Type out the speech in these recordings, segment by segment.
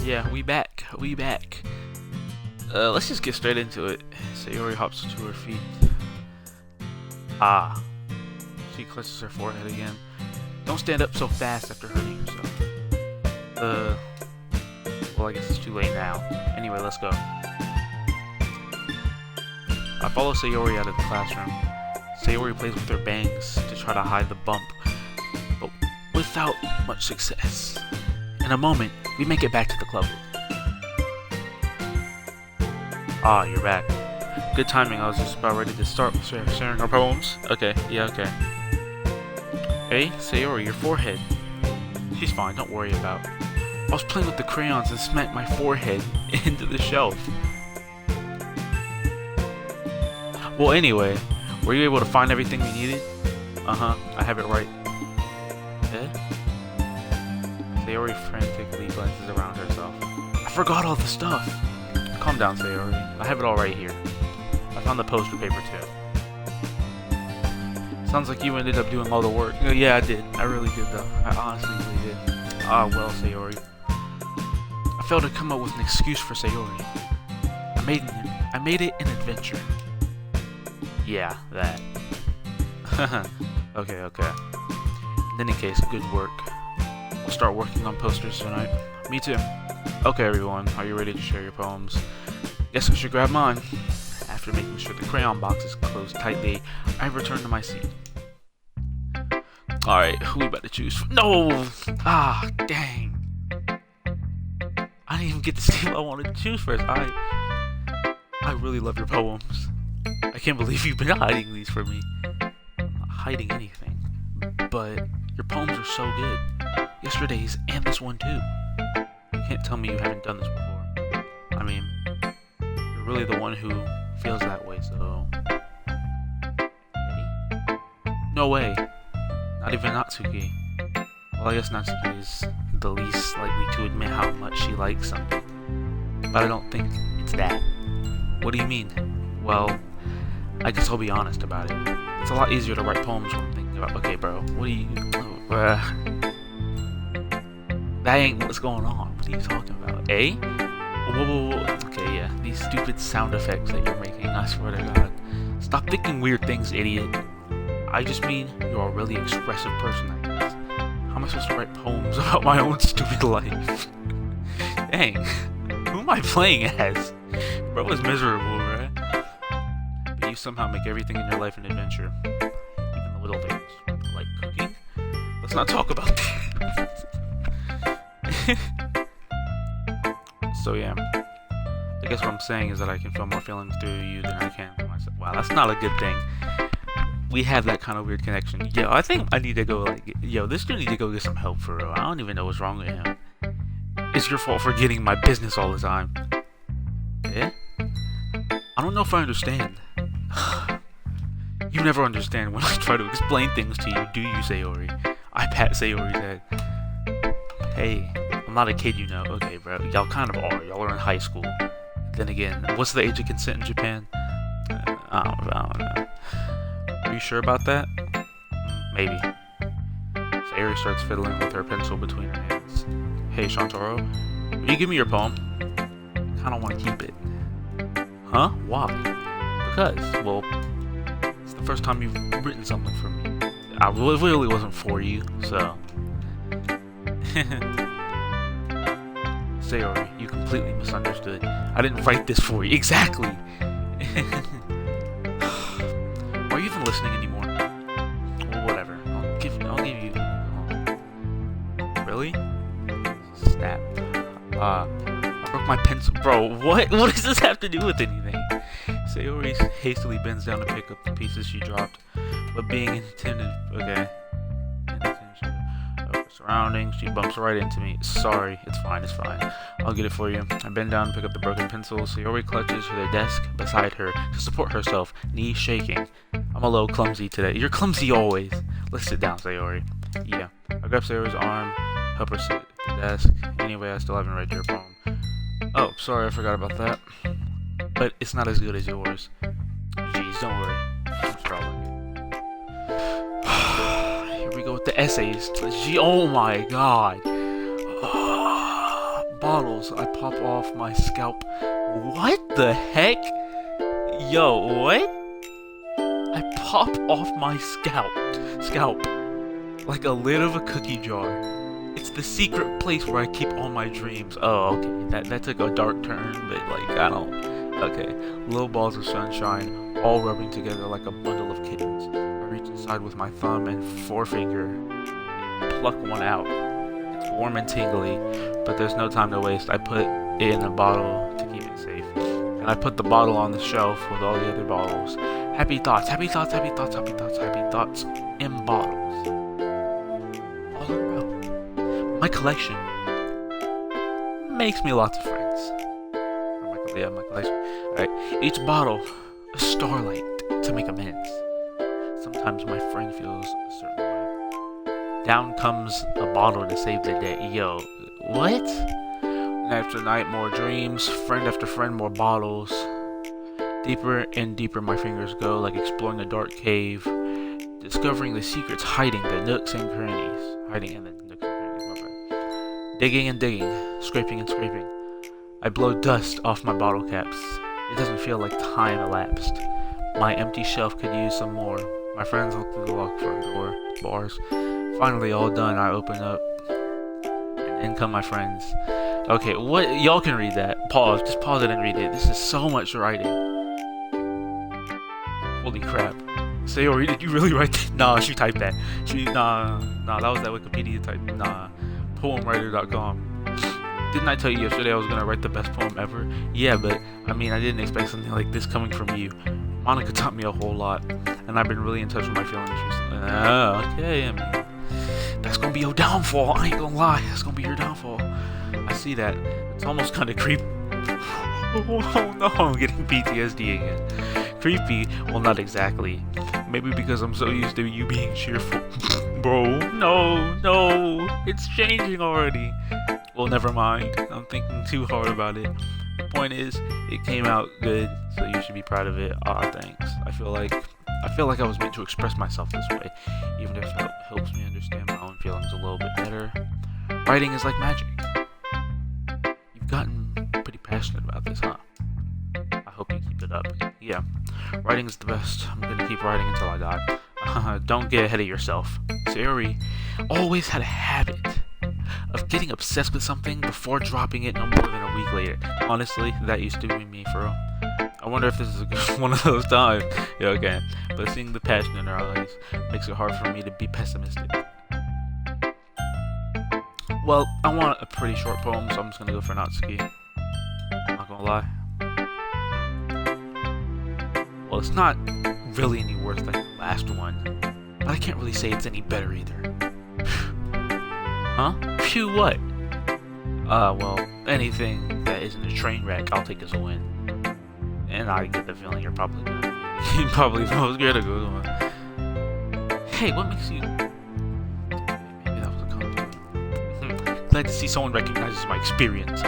yeah, we back. Let's just get straight into it. Sayori hops to her feet. Ah. She clutches her forehead again. Don't stand up so fast after hurting yourself. Well, I guess it's too late now. Anyway, let's go. I follow Sayori out of the classroom. Sayori plays with her bangs to try to hide the bump, but without much success. In a moment, we make it back to the club room. Ah, you're back. Good timing, I was just about ready to start sharing our poems. Okay, yeah, okay. Hey, Sayori, your forehead. She's fine, don't worry about it. I was playing with the crayons and smacked my forehead into the shelf. Well, anyway, were you able to find everything we needed? Uh-huh, I have it right. Eh? Sayori frantically glances around herself. I forgot all the stuff. Calm down, Sayori. I have it all right here. I found the poster paper too. Sounds like you ended up doing all the work. Yeah, I did. I really did, though. I honestly really did. Ah, well, Sayori. I failed to come up with an excuse for Sayori. I made it an adventure. Yeah, that. Okay. In any case, good work. I'll start working on posters tonight. Me too. Okay, everyone, are you ready to share your poems? Guess I should grab mine. After making sure the crayon box is closed tightly, I return to my seat. Alright, who we about to choose from? No! Ah, dang. I didn't even get to see what I wanted to choose first. I really love your poems. I can't believe you've been hiding these from me. I'm not hiding anything. But your poems are so good. Yesterday's and this one too. You can't tell me you haven't done this before. I mean, you're really the one who feels that way, so... Hey? No way. Not even Natsuki. Well, I guess Natsuki is the least likely to admit how much she likes something. But I don't think it's that. What do you mean? Well, I guess I'll be honest about it. It's a lot easier to write poems when I'm thinking about... Okay, bro, what do you... Oh, that ain't what's going on. What are you talking about? Eh? Whoa. Okay, yeah. These stupid sound effects that you're making, I swear to God. Stop thinking weird things, idiot. I just mean you're a really expressive person, I guess. How am I supposed to write poems about my own stupid life? Dang. Who am I playing as? Bro was miserable, right? But you somehow make everything in your life an adventure. Even the little things. Like cooking? Let's not talk about that. So yeah, I guess what I'm saying is that I can feel more feelings through you than I can for myself. Wow, that's not a good thing. We have that kind of weird connection. Yo, I think I need to go this dude need to go get some help for real. I don't even know what's wrong with him. It's your fault for getting my business all the time. Yeah? I don't know if I understand. You never understand when I try to explain things to you, do you, Sayori? I pat Sayori's head. Hey, I'm not a kid, you know. Okay, bro. Y'all kind of are. Y'all are in high school. Then again, what's the age of consent in Japan? I don't know. Are you sure about that? Maybe. Sayori starts fiddling with her pencil between her hands. Hey, Shantaro, will you give me your poem? I kinda want to keep it. Huh? Why? Because, well, it's the first time you've written something for me. It really wasn't for you, so... Sayori, you completely misunderstood. I didn't write this for you. Exactly! Are you even listening anymore? Well, whatever. I'll give you... Really? Snap. I broke my pencil. Bro, what? What does this have to do with anything? Sayori hastily bends down to pick up the pieces she dropped, but being intended... Okay. Surroundings, she bumps right into me. Sorry, it's fine. I'll get it for you. I bend down and pick up the broken pencil. Sayori clutches her desk beside her to support herself, knees shaking. I'm a little clumsy today. You're clumsy always. Let's sit down, Sayori. Yeah. I grab Sayori's arm, help her sit at the desk. Anyway, I still haven't read your poem. Oh, sorry, I forgot about that. But it's not as good as yours. Jeez, don't worry. I'm sure I'll like it. Here we go with the essays. Oh my god. bottles, I pop off my scalp. What the heck? Yo, what? I pop off my scalp, like a lid of a cookie jar. It's the secret place where I keep all my dreams. Oh, okay, that took a dark turn, but like, I don't, okay. Little balls of sunshine, all rubbing together like a bundle of kittens. I reach inside with my thumb and forefinger, pluck one out. It's warm and tingly, but there's no time to waste. I put it in a bottle to keep it safe. And I put the bottle on the shelf with all the other bottles. Happy thoughts, happy thoughts, happy thoughts, happy thoughts, happy thoughts in bottles. All in a row. My collection makes me lots of friends. Yeah, my collection. Alright, each bottle, a starlight to make amends. Sometimes my friend feels a certain way. Down comes a bottle to save the day. Yo, what? Night after night, more dreams. Friend after friend, more bottles. Deeper and deeper my fingers go, like exploring a dark cave. Discovering the secrets hiding the nooks and crannies. Hiding in the nooks and crannies, my friend. Digging and digging. Scraping and scraping. I blow dust off my bottle caps. It doesn't feel like time elapsed. My empty shelf could use some more. My friends look through the locked front door. Bars. Finally all done, I open up. And in come my friends. Okay, what? Y'all can read that. Pause. Just pause it and read it. This is so much writing. Holy crap. Sayori, did you really write that? Nah, she typed that. Nah, that was that Wikipedia type. Nah. Poemwriter.com. Didn't I tell you yesterday I was gonna write the best poem ever? Yeah, but I mean, I didn't expect something like this coming from you. Monica taught me a whole lot, and I've been really in touch with my feelings recently. Okay, I mean, that's gonna be your downfall. I ain't gonna lie, that's gonna be your downfall. I see that. It's almost kind of creepy. Oh no, I'm getting PTSD again. Creepy? Well, not exactly. Maybe because I'm so used to you being cheerful. Bro, no, it's changing already. Well, never mind. I'm thinking too hard about it. The point is, it came out good, so you should be proud of it. Ah, thanks. I feel like I was meant to express myself this way, even if it helps me understand my own feelings a little bit better. Writing is like magic. You've gotten pretty passionate about this, huh? I hope you keep it up. Yeah, writing is the best. I'm gonna keep writing until I die. Don't get ahead of yourself. Sayori always had a habit of getting obsessed with something before dropping it no more than a week later. Honestly, that used to be me for real. I wonder if this is one of those times. Yeah, okay. But seeing the passion in her eyes makes it hard for me to be pessimistic. Well, I want a pretty short poem, so I'm just gonna go for Natsuki. I'm not gonna lie. Well, it's not really any worse than the last one, but I can't really say it's any better either. Huh? Phew, what? Well, anything that isn't a train wreck, I'll take as a win. And I get the feeling you're probably gonna be probably the most critical one. Hey, what makes you... Maybe that was a compliment. Glad to see someone recognizes my experience.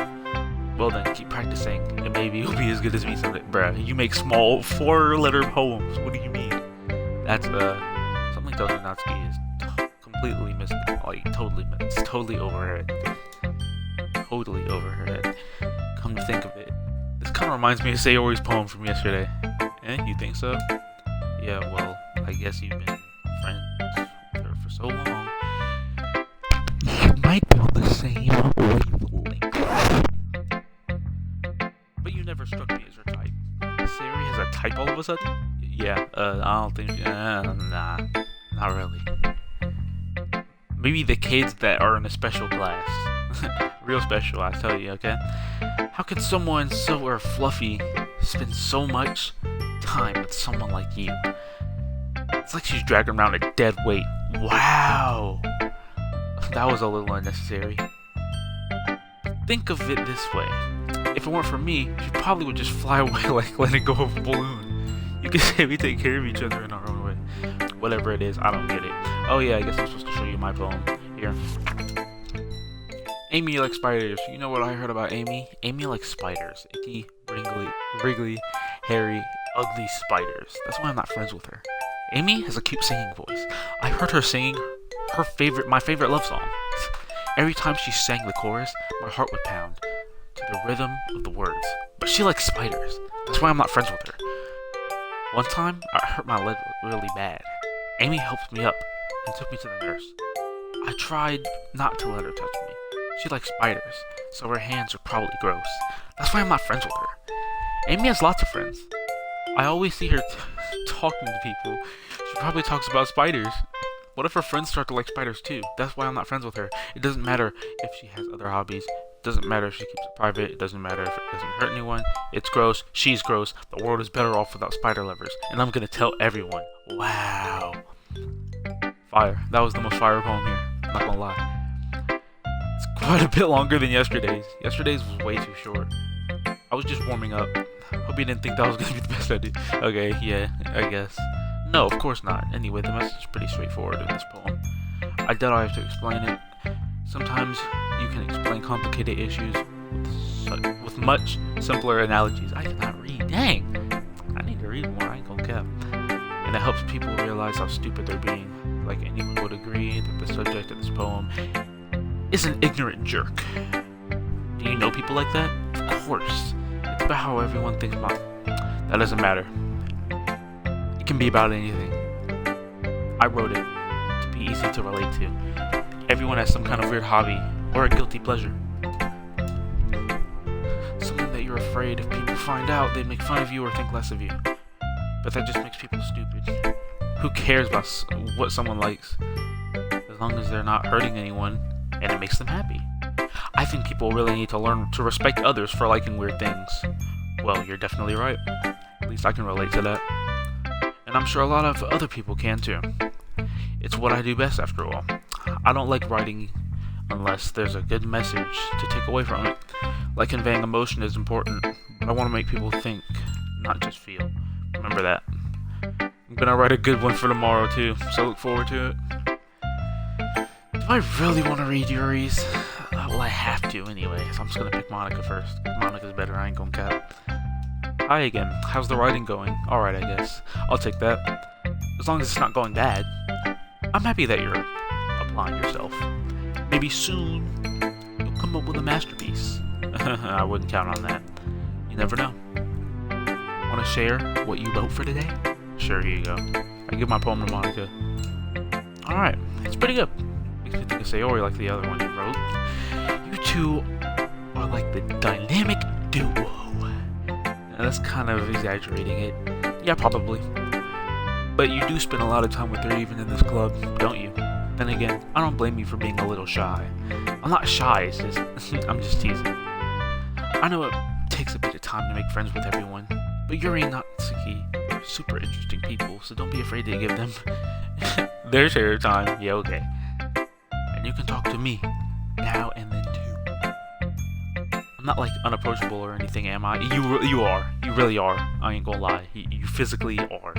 Well then, keep practicing, and maybe you'll be as good as me someday. Bruh, you make small 4-letter poems. What do you mean? That's, something tells me Natsuki is completely missed. Like, it's totally over her head. Totally over her head. Come to think of it, this kind of reminds me of Sayori's poem from yesterday. Eh, you think so? Yeah, well, I guess you've been friends with her for so long. You might be on the same wavelength. But you never struck me as her type. Sayori has a type all of a sudden? Yeah, I don't think... nah, not really. Maybe the kids that are in a special class. Real special, I tell you, okay? How could someone so fluffy spend so much time with someone like you? It's like she's dragging around a dead weight. Wow! That was a little unnecessary. Think of it this way. If it weren't for me, she probably would just fly away like letting go of a balloon. You could say we take care of each other in our own way. Whatever it is, I don't get it. Oh yeah, I guess I'm supposed to show you my poem. Here. Amy likes spiders. You know what I heard about Amy? Amy likes spiders. Icky, wriggly, hairy, ugly spiders. That's why I'm not friends with her. Amy has a cute singing voice. I heard her singing my favorite love song. Every time she sang the chorus, my heart would pound to the rhythm of the words. But she likes spiders. That's why I'm not friends with her. One time, I hurt my leg really bad. Amy helped me up and took me to the nurse. I tried not to let her touch me. She likes spiders, so her hands are probably gross. That's why I'm not friends with her. Amy has lots of friends. I always see her talking to people. She probably talks about spiders. What if her friends start to like spiders too? That's why I'm not friends with her. It doesn't matter if she has other hobbies. It doesn't matter if she keeps it private. It doesn't matter if it doesn't hurt anyone. It's gross. She's gross. The world is better off without spider lovers. And I'm gonna tell everyone. Wow. Fire. That was the most fire poem here. I'm not gonna lie. It's quite a bit longer than yesterday's. Yesterday's was way too short. I was just warming up. Hope you didn't think that was gonna be the best idea. Okay, yeah, I guess. No, of course not. Anyway, the message is pretty straightforward in this poem. I doubt I have to explain it. Sometimes you can explain complicated issues with much simpler analogies. I cannot read. Dang! I need to read more. I ain't gonna cap. And it helps people realize how stupid they're being. Like anyone would agree that the subject of this poem is an ignorant jerk. Do you know people like that? Of course. It's about how everyone thinks about it. That doesn't matter. It can be about anything. I wrote it to be easy to relate to. Everyone has some kind of weird hobby or a guilty pleasure. Something that you're afraid if people find out, they make fun of you or think less of you. But that just makes people stupid. Who cares about what someone likes? As long as they're not hurting anyone and it makes them happy. I think people really need to learn to respect others for liking weird things. Well, you're definitely right. At least I can relate to that. And I'm sure a lot of other people can too. It's what I do best after all. I don't like writing unless there's a good message to take away from it. Like conveying emotion is important, but I want to make people think, not just feel. Remember that. I'm gonna write a good one for tomorrow too, so look forward to it. Do I really want to read Yuri's? Well, I have to anyway, so I'm just gonna pick Monica first. Monica's better, I ain't gonna cap. Hi again, how's the writing going? Alright, I guess. I'll take that. As long as it's not going bad. I'm happy that you're applying yourself. Maybe soon, you'll come up with a masterpiece. I wouldn't count on that. You never know. Want to share what you wrote for today? Sure, here you go. I give my poem to Monica. Alright, it's pretty good. Makes me think of Sayori like the other one you wrote. You two are like the dynamic duo. Now, that's kind of exaggerating it. Yeah, probably. But you do spend a lot of time with her even in this club, don't you? Then again, I don't blame you for being a little shy. I'm not shy, it's just I'm just teasing. I know it takes a bit of time to make friends with everyone, but Yuri and Natsuki are super interesting people, so don't be afraid to give them their share of time. Yeah, okay. And you can talk to me now and then too. I'm not like unapproachable or anything, am I? You are. You really are. I ain't gonna lie. You physically are.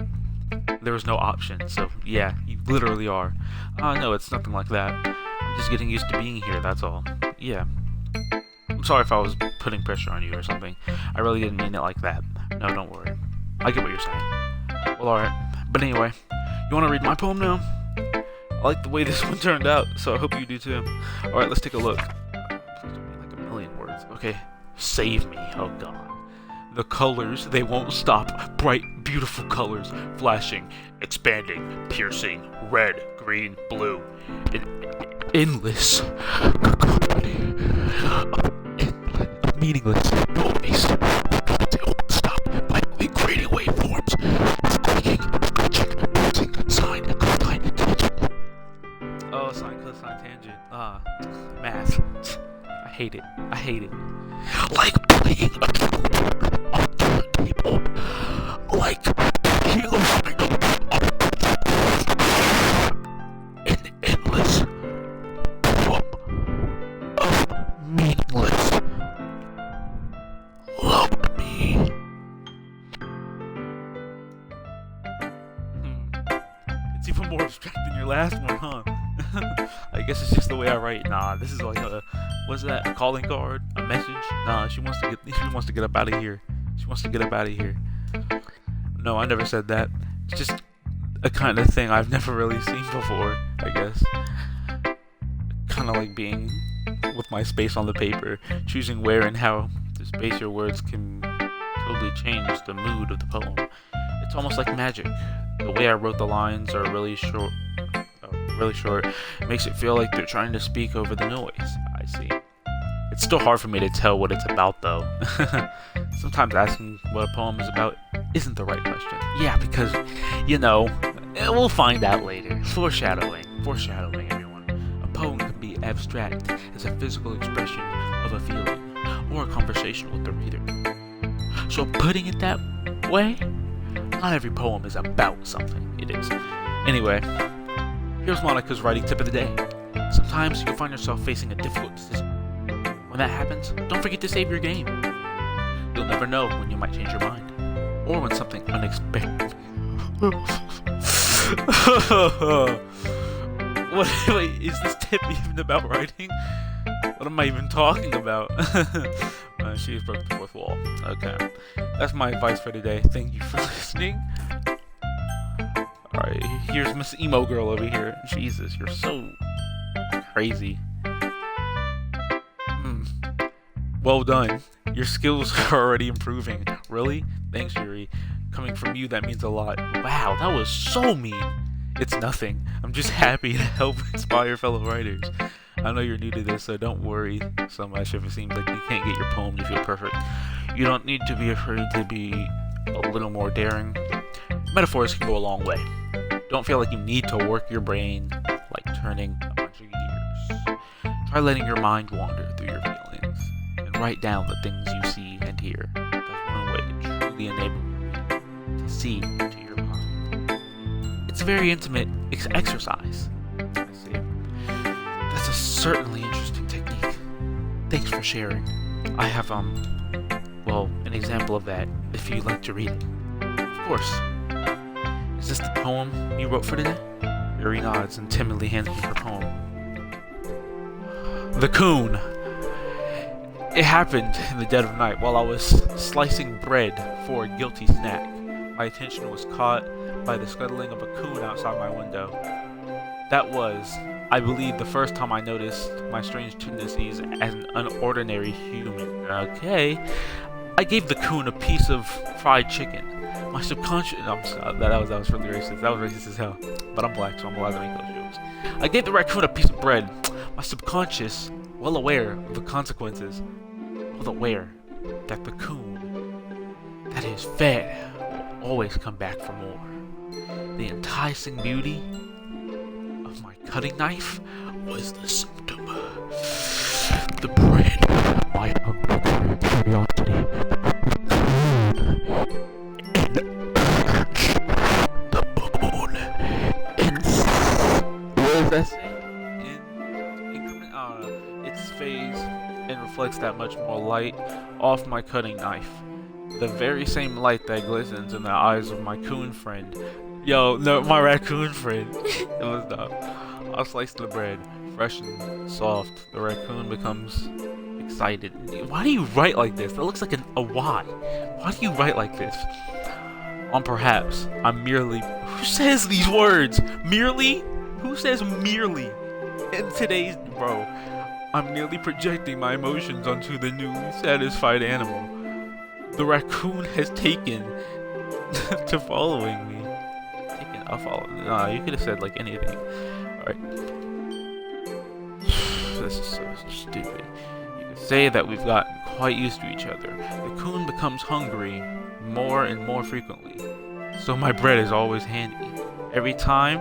There was no option, so yeah, you literally are. No, it's nothing like that. I'm just getting used to being here, that's all. Yeah. I'm sorry if I was putting pressure on you or something. I really didn't mean it like that. No, don't worry. I get what you're saying. Well, alright. But anyway, you want to read my poem now? I like the way this one turned out, so I hope you do too. Alright, let's take a look. Please don't be like a million words. Okay. Save me. Oh, God. The colors, they won't stop. Bright, beautiful colors, flashing, expanding, piercing, red, green, blue. Endless. Meaningless noise. They won't stop by creating waveforms. Speaking, glitching, bouncing, sine, cosine, tangent. Oh, sine, cosine, tangent. Math. I hate it. I hate it. Like playing a keyboard on a turntable. Like playing a vinyl an endless poem of meaningless. Love me. It's even more abstract than your last one, huh? I guess it's just the way I write. Nah, this is like a, what's that? A calling card? A message? Nah, she wants to get up out of here. She wants to get up out of here. No, I never said that. It's just a kind of thing I've never really seen before, I guess. kind of like being with my space on the paper, choosing where and how to space your words can totally change the mood of the poem. It's almost like magic. The way I wrote the lines are really short, makes it feel like they're trying to speak over the noise. I see. It's still hard for me to tell what it's about, though. Sometimes asking what a poem is about isn't the right question. Yeah, because, we'll find out later. Foreshadowing, everyone. A poem can be abstract as a physical expression of a feeling, or a conversation with the reader. So putting it that way, not every poem is about something. It is. Anyway, here's Monica's writing tip of the day. Sometimes you'll find yourself facing a difficult decision. When that happens, don't forget to save your game. You'll never know when you might change your mind, or when something unexpected. Wait, is this tip even about writing? What am I even talking about? She has broken the fourth wall. Okay, that's my advice for today. Thank you for listening. Alright, here's Miss Emo Girl over here. Jesus, you're so crazy. Well done. Your skills are already improving. Really? Thanks, Yuri. Coming from you, that means a lot. Wow, that was so mean. It's nothing. I'm just happy to help inspire fellow writers. I know you're new to this, so don't worry so much if it seems like you can't get your poem to feel perfect. You don't need to be afraid to be a little more daring. Metaphors can go a long way. Don't feel like you need to work your brain like turning a bunch of gears. Try letting your mind wander through your feelings and write down the things you see and hear. That's one way to truly enable you to see into your mind. It's a very intimate exercise. I see. That's a certainly interesting technique. Thanks for sharing. I have, an example of that if you'd like to read it. Of course. Is this the poem you wrote for today? Yuri nods and timidly hands me her poem. The Coon. It happened in the dead of night while I was slicing bread for a guilty snack. My attention was caught by the scuttling of a coon outside my window. That was, I believe, the first time I noticed my strange tendencies as an unordinary human. Okay. I gave the coon a piece of fried chicken. My subconscious... I'm sorry, that was really racist. That was racist as hell. But I'm black, so I'm allowed to make those jokes. I gave the raccoon a piece of bread. My subconscious, well aware of the consequences, well aware that the coon that is fed will always come back for more. The enticing beauty of my cutting knife was the symptom. The bread, my hunger, curiosity, its phase and reflects that much more light off my cutting knife. The very same light that glistens in the eyes of my coon friend. Yo, no, my raccoon friend. It was dumb. I'll slice the bread, fresh and soft. The raccoon becomes excited. Why do you write like this? That looks like a Y. Why do you write like this? Perhaps I'm merely... Who says these words? Merely? Who says merely? In today's... Bro, I'm merely projecting my emotions onto the newly satisfied animal. The raccoon has taken to following me. I'll follow. Nah, you could have said like anything. Alright. This is so stupid. You could say that we've gotten quite used to each other. The coon becomes hungry more and more frequently. So my bread is always handy. Every time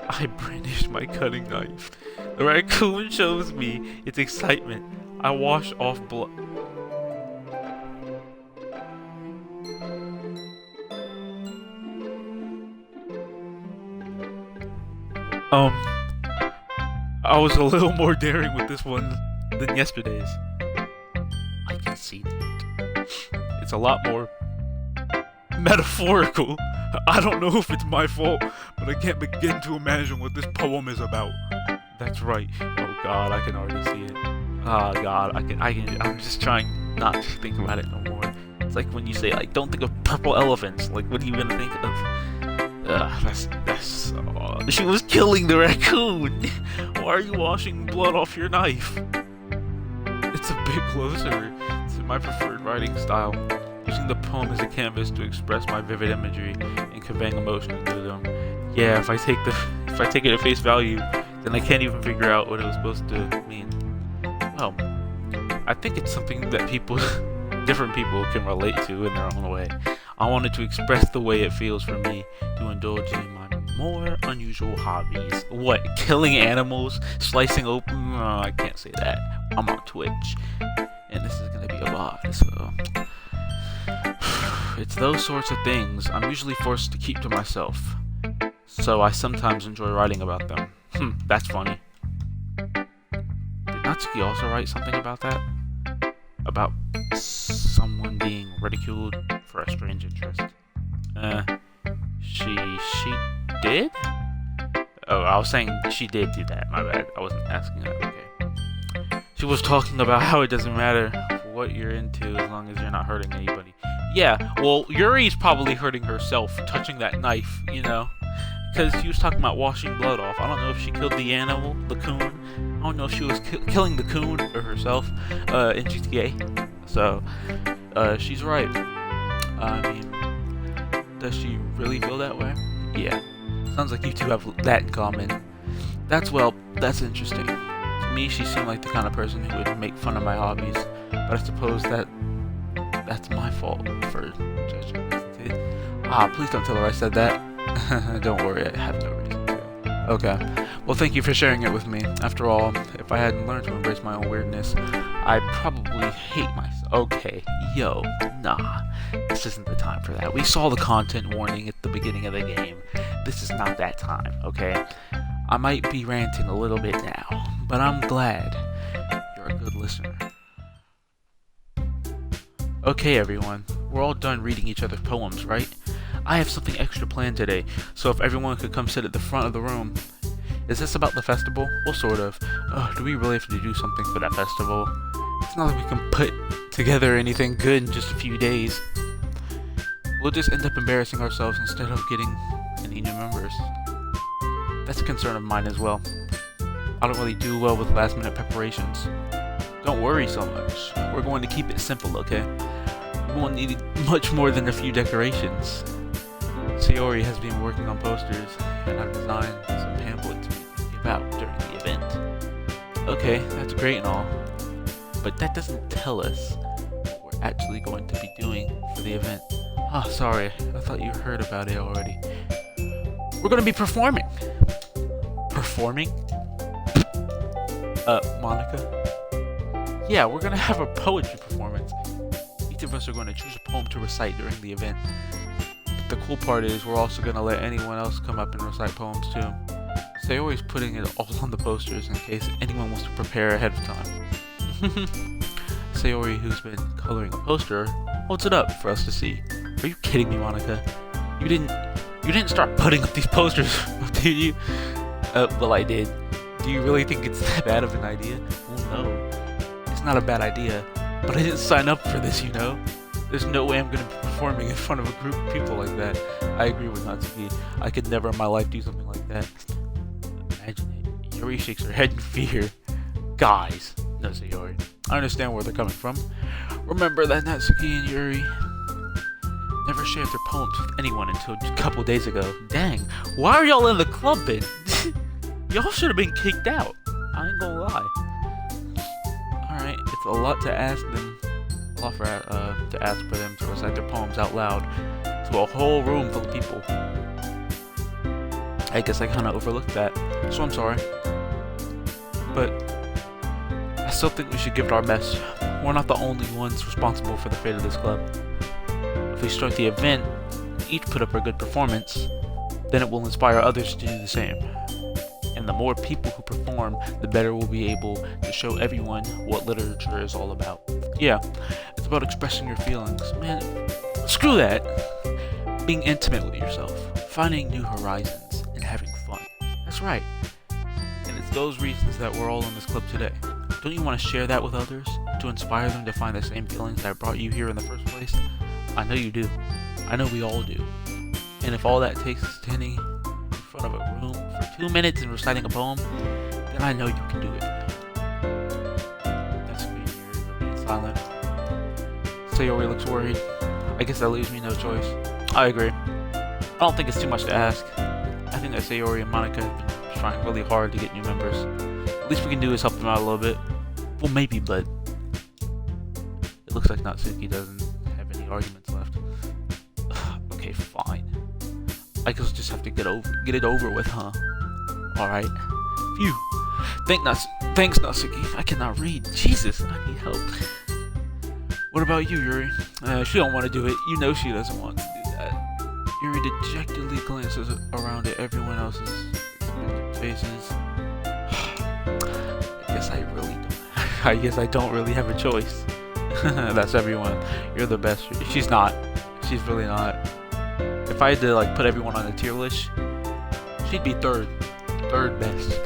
I brandish my cutting knife, the raccoon shows me its excitement. I wash off blood. I was a little more daring with this one than yesterday's. I can see that. It's a lot more metaphorical. I don't know if it's my fault, but I can't begin to imagine what this poem is about. That's right. Oh God, I can already see it. Oh God, I'm just trying not to think about it no more. It's like when you say, like, don't think of purple elephants. Like, what are you gonna think of? She was killing the raccoon. Why are you washing blood off your knife? It's a bit closer to my preferred writing style, using the poem as a canvas to express my vivid imagery and conveying emotions through them. Yeah, if I take it at face value, then I can't even figure out what it was supposed to mean. Well, I think it's something that different people can relate to in their own way. I wanted to express the way it feels for me to indulge in my more unusual hobbies. What, killing animals? Slicing open? I can't say that. I'm on Twitch. And this is gonna be a VOD, so... It's those sorts of things I'm usually forced to keep to myself. So I sometimes enjoy writing about them. That's funny. Did Natsuki also write something about that? About someone being ridiculed for a strange interest? She did? Oh, I was saying she did do that, my bad. I wasn't asking that, okay. She was talking about how it doesn't matter what you're into as long as you're not hurting anybody. Yeah, well, Yuri's probably hurting herself touching that knife, you know? Because she was talking about washing blood off. I don't know if she killed the animal, the coon. I don't know if she was killing the coon or herself in GTA. So, she's right. I mean, does she really feel that way? Yeah. Sounds like you two have that in common. That's interesting. To me, she seemed like the kind of person who would make fun of my hobbies. But I suppose that's my fault for judging, isn't it? Please don't tell her I said that. Don't worry, I have no reason to. Okay. Well, thank you for sharing it with me. After all, if I hadn't learned to embrace my own weirdness, I'd probably hate myself. Okay, yo, nah. This isn't the time for that. We saw the content warning at the beginning of the game. This is not that time, okay? I might be ranting a little bit now, but I'm glad you're a good listener. Okay, everyone. We're all done reading each other's poems, right? I have something extra planned today, so if everyone could come sit at the front of the room. Is this about the festival? Well, sort of. Do we really have to do something for that festival? It's not like we can put together anything good in just a few days. We'll just end up embarrassing ourselves instead of getting any new members. That's a concern of mine as well. I don't really do well with last-minute preparations. Don't worry so much. We're going to keep it simple, okay? We won't need much more than a few decorations. Sayori has been working on posters, and I've designed some pamphlets we can give out during the event. Okay, that's great and all, but that doesn't tell us what we're actually going to be doing for the event. Sorry, I thought you heard about it already. We're going to be performing. Performing? Monica? Yeah, we're going to have a poetry performance. Each of us are going to choose a poem to recite during the event. The cool part is we're also going to let anyone else come up and recite poems too. Sayori's putting it all on the posters in case anyone wants to prepare ahead of time. Sayori, who's been coloring a poster, holds it up for us to see. Are you kidding me, Monica? You didn't start putting up these posters, did you? Well, I did. Do you really think it's that bad of an idea? Well, no. It's not a bad idea, but I didn't sign up for this, you know? There's no way I'm going to be performing in front of a group of people like that. I agree with Natsuki. I could never in my life do something like that. Imagine it. Yuri shakes her head in fear. Guys, no, Sayori. I understand where they're coming from. Remember that Natsuki and Yuri never shared their poems with anyone until just a couple days ago. Dang, why are y'all in the club then? Y'all should have been kicked out. I ain't gonna lie. Alright, it's a lot to ask them. To ask for them to recite their poems out loud to a whole room full of people. I guess I kind of overlooked that, so I'm sorry. But I still think we should give it our best. We're not the only ones responsible for the fate of this club. If we start the event, each put up a good performance, then it will inspire others to do the same. And the more people who perform, the better we'll be able to show everyone what literature is all about. Yeah, it's about expressing your feelings. Man, screw that. Being intimate with yourself, finding new horizons, and having fun. That's right. And it's those reasons that we're all in this club today. Don't you want to share that with others? To inspire them to find the same feelings that brought you here in the first place? I know you do. I know we all do. And if all that takes is standing in front of a room for 2 minutes and reciting a poem, then I know you can do it. That's me, you're being silent. Sayori looks worried. I guess that leaves me no choice. I agree. I don't think it's too much to ask. I think that Sayori and Monica have been trying really hard to get new members. The least we can do is help them out a little bit. Well, maybe, but it looks like Natsuki doesn't have any arguments left. Okay, fine. I guess we'll just have to get it over with, huh? Alright. Phew. Thanks, Natsuki. I cannot read. Jesus, I need help. What about you, Yuri? She don't want to do it. You know she doesn't want to do that. Yuri dejectedly glances around at everyone else's expectant faces. I guess I don't really have a choice. That's everyone. You're the best. She's not. She's really not. If I had to like put everyone on a tier list, she'd be third best.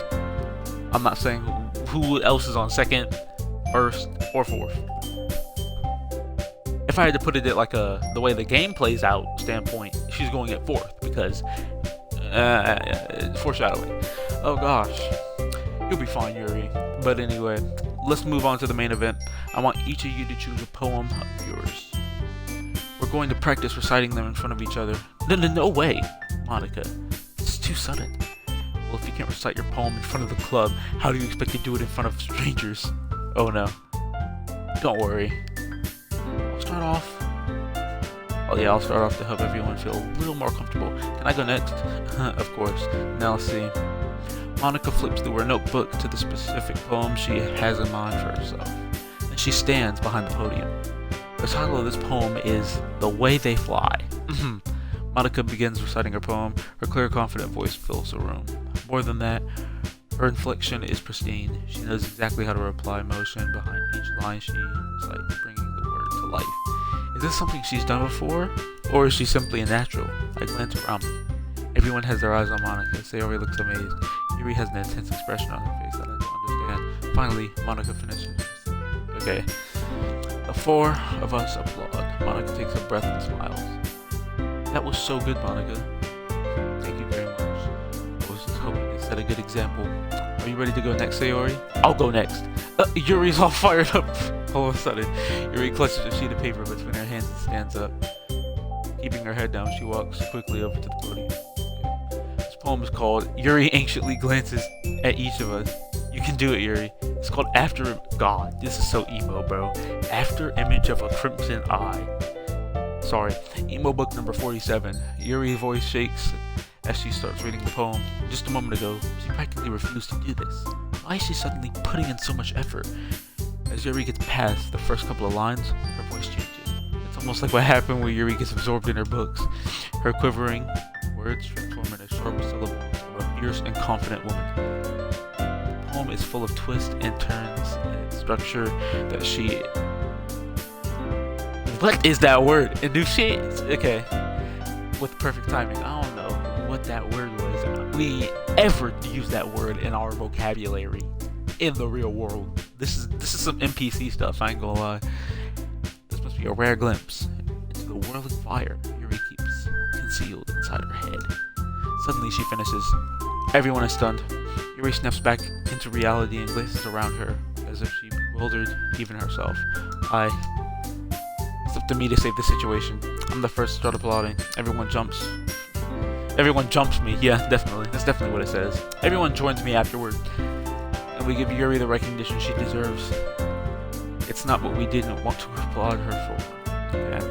I'm not saying who else is on second, first, or fourth. If I had to put it at like the way the game plays out standpoint, she's going at fourth because foreshadowing. Oh gosh, you'll be fine, Yuri. But anyway, let's move on to the main event. I want each of you to choose a poem of yours. We're going to practice reciting them in front of each other. No way, Monica. It's too sudden. Well, if you can't recite your poem in front of the club, how do you expect to do it in front of strangers? Oh no. Don't worry. I'll start off. Oh yeah, I'll start off to help everyone feel a little more comfortable. Can I go next? Of course. Now let's see. Monica flips through her notebook to the specific poem she has in mind for herself. Then she stands behind the podium. The title of this poem is The Way They Fly. Monica begins reciting her poem. Her clear, confident voice fills the room. More than that, her inflection is pristine. She knows exactly how to apply emotion behind each line she recites, bringing the word to life. Is this something she's done before, or is she simply a natural? I glance around me. Everyone has their eyes on Monica. Sayori looks amazed. Yuri has an intense expression on her face that I don't understand. Finally, Monica finishes. Okay. The four of us applaud. Monica takes a breath and smiles. That was so good, Monica. Thank you very much. I was just hoping to set a good example. Are you ready to go next, Sayori? I'll go next. Yuri's all fired up. All of a sudden, Yuri clutches a sheet of paper between her hands and stands up. Keeping her head down, she walks quickly over to the podium. This poem is called Yuri Anxiously Glances at Each of Us. You can do it, Yuri. It's called After God. This is so emo, bro. After Image of a Crimson Eye. Sorry. Emo book number 47. Yuri's voice shakes as she starts reading the poem. Just a moment ago, she practically refused to do this. Why is she suddenly putting in so much effort? As Yuri gets past the first couple of lines, her voice changes. It's almost like what happened when Yuri gets absorbed in her books. Her quivering words transform into sharp syllables of a fierce and confident woman. The poem is full of twists and turns and structure that she... What is that word? Enunciates? Okay. With perfect timing. I don't know what that word was. We ever use that word in our vocabulary in the real world. This is some NPC stuff, I ain't gonna lie. This must be a rare glimpse into the whirling fire Yuri keeps concealed inside her head. Suddenly she finishes. Everyone is stunned. Yuri snaps back into reality and glances around her as if she bewildered even herself. It's up to me to save the situation. I'm the first to start applauding. Everyone jumps me. Yeah, definitely. That's definitely what it says. Everyone joins me afterward. And we give Yuri the recognition she deserves. It's not what we didn't want to applaud her for. Okay.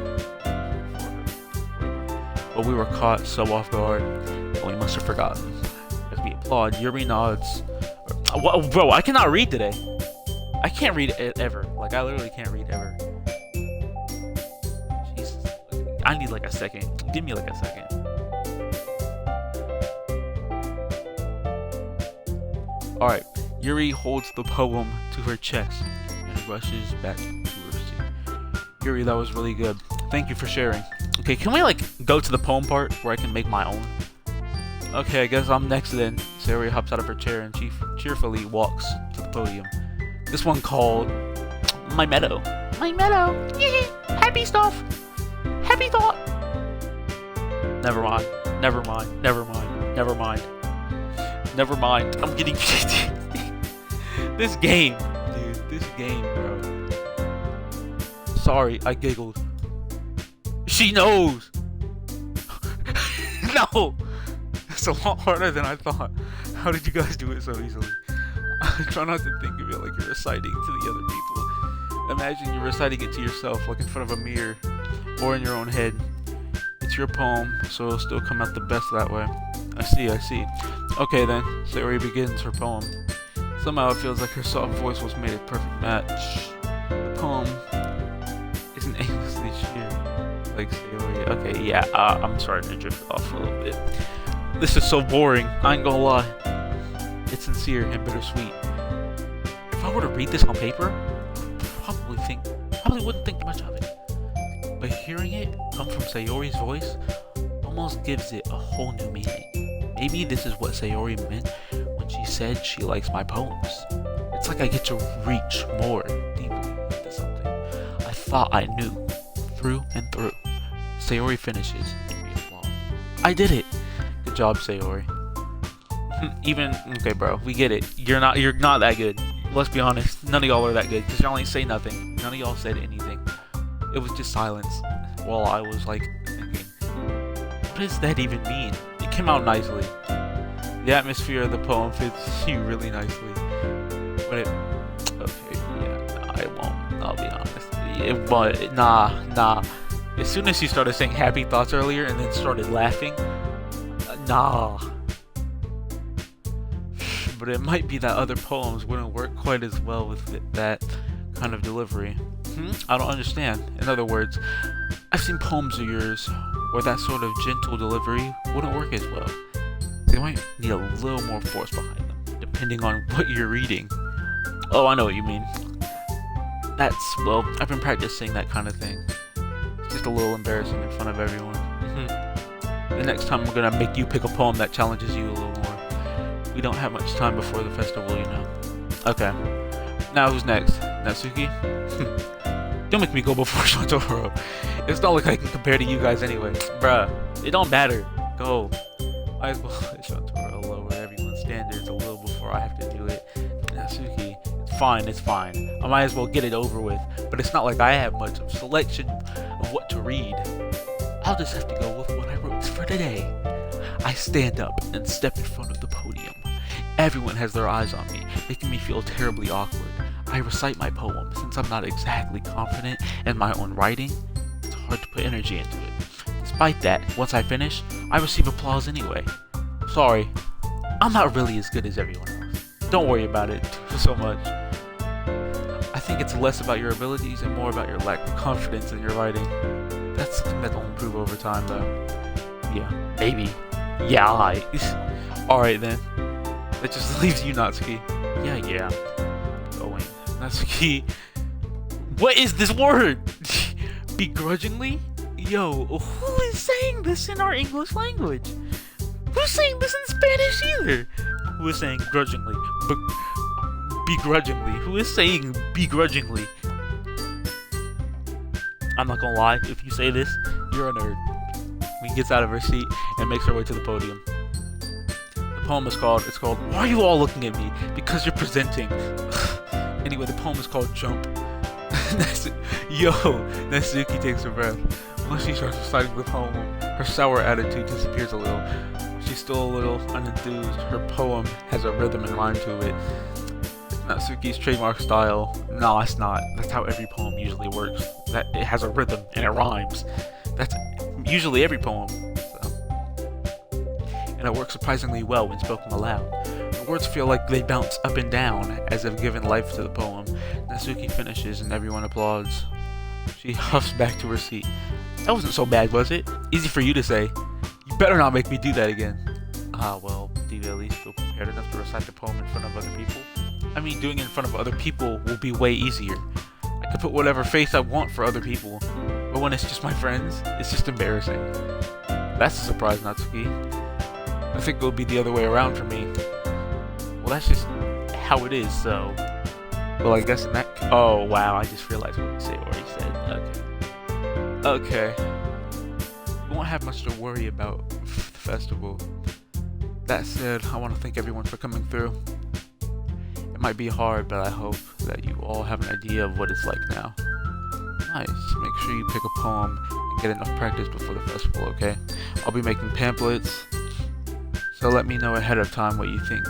But we were caught so off guard that we must have forgotten. As we applaud, Yuri nods. Bro, I cannot read today. I can't read ever. Like, I literally can't read ever. Jesus. I need like a second. Give me like a second. Alright. Yuri holds the poem to her chest and rushes back to her seat. Yuri, that was really good. Thank you for sharing. Okay, can we like go to the poem part where I can make my own? Okay, I guess I'm next then. Sayori hops out of her chair and cheerfully walks to the podium. This one called My Meadow. My Meadow. Happy stuff. Happy thought. Never mind. Never mind. Never mind. Never mind. Never mind. I'm getting PTSD. This game, dude. This game, bro. Sorry, I giggled. She knows. No. It's a lot harder than I thought. How did you guys do it so easily? I try not to think of it like you're reciting to the other people. Imagine you're reciting it to yourself, like in front of a mirror, or in your own head. It's your poem, so it'll still come out the best that way. I see. Okay then, Sayori begins her poem. Somehow it feels like her soft voice was made a perfect match. The poem isn't aimlessly sheer, like Sayori. Okay, yeah, I'm starting to drift off a little bit. This is so boring, I ain't gonna lie. It's sincere and bittersweet. If I were to read this on paper, probably wouldn't think much of it. But hearing it come from Sayori's voice almost gives it a whole new meaning. Maybe this is what Sayori meant when she said she likes my poems. It's like I get to reach more deeply into something I thought I knew through and through. Sayori finishes and we applaud. I did it! Good job, Sayori. Okay, bro, we get it. You're not that good. Let's be honest. None of y'all are that good because y'all ain't say nothing. None of y'all said anything. It was just silence while I was like thinking, what does that even mean? It came out nicely. The atmosphere of the poem fits you really nicely. But okay, yeah, I won't. I'll be honest. But nah. As soon as she started saying happy thoughts earlier and then started laughing, nah. But it might be that other poems wouldn't work quite as well with that kind of delivery. I don't understand. In other words, I've seen poems of yours where that sort of gentle delivery wouldn't work as well. They might need a little more force behind them, depending on what you're reading. Oh, I know what you mean. Well, I've been practicing that kind of thing. It's just a little embarrassing in front of everyone. The next time I'm gonna make you pick a poem that challenges you a little more. We don't have much time before the festival, you know. Okay. Now who's next? Natsuki? Don't make me go before Shantoro. It's not like I can compare to you guys anyway. Bruh, it don't matter. Go. I as well let Shantoro lower everyone's standards a little before I have to do it. Natsuki, it's fine. I might as well get it over with. But it's not like I have much of selection of what to read. I'll just have to go with what I wrote for today. I stand up and step in front of the podium. Everyone has their eyes on me, making me feel terribly awkward. I recite my poem. Since I'm not exactly confident in my own writing, it's hard to put energy into it. Despite that, once I finish, I receive applause anyway. Sorry, I'm not really as good as everyone else. Don't worry about it so much. I think it's less about your abilities and more about your lack of confidence in your writing. That's something that'll improve over time though. Yeah, maybe. Yeah, alright then. That just leaves you, Natsuki. Yeah. Going. Natsuki. What is this word? Begrudgingly? Yo, who is saying this in our English language? Who's saying this in Spanish either? Who is saying grudgingly? Begrudgingly. Who is saying begrudgingly? I'm not gonna lie, if you say this, you're a nerd. He gets out of her seat and makes her way to the podium. The poem is called, Why Are You All Looking At Me? Because You're Presenting. Anyway, the poem is called Jump. Natsuki takes a breath. Once she starts reciting the poem, her sour attitude disappears a little. She's still a little unenthused. Her poem has a rhythm and rhyme to it. Natsuki's trademark style. No, it's not. That's how every poem usually works. That it has a rhythm and it rhymes. That's usually every poem. And it works surprisingly well when spoken aloud. The words feel like they bounce up and down as if given life to the poem. Natsuki finishes and everyone applauds. She huffs back to her seat. That wasn't so bad, was it? Easy for you to say. You better not make me do that again. Well, do you at least feel prepared enough to recite the poem in front of other people? I mean, doing it in front of other people will be way easier. I could put whatever face I want for other people, but when it's just my friends, it's just embarrassing. That's a surprise, Natsuki. I think it'll be the other way around for me. Well, that's just how it is, so... Well, I guess in that... Oh, wow, I just realized what Sayori said. Okay. won't have much to worry about the festival. That said, I want to thank everyone for coming through. It might be hard, but I hope that you all have an idea of what it's like now. Nice. Make sure you pick a poem and get enough practice before the festival, okay? I'll be making pamphlets, so let me know ahead of time what you think.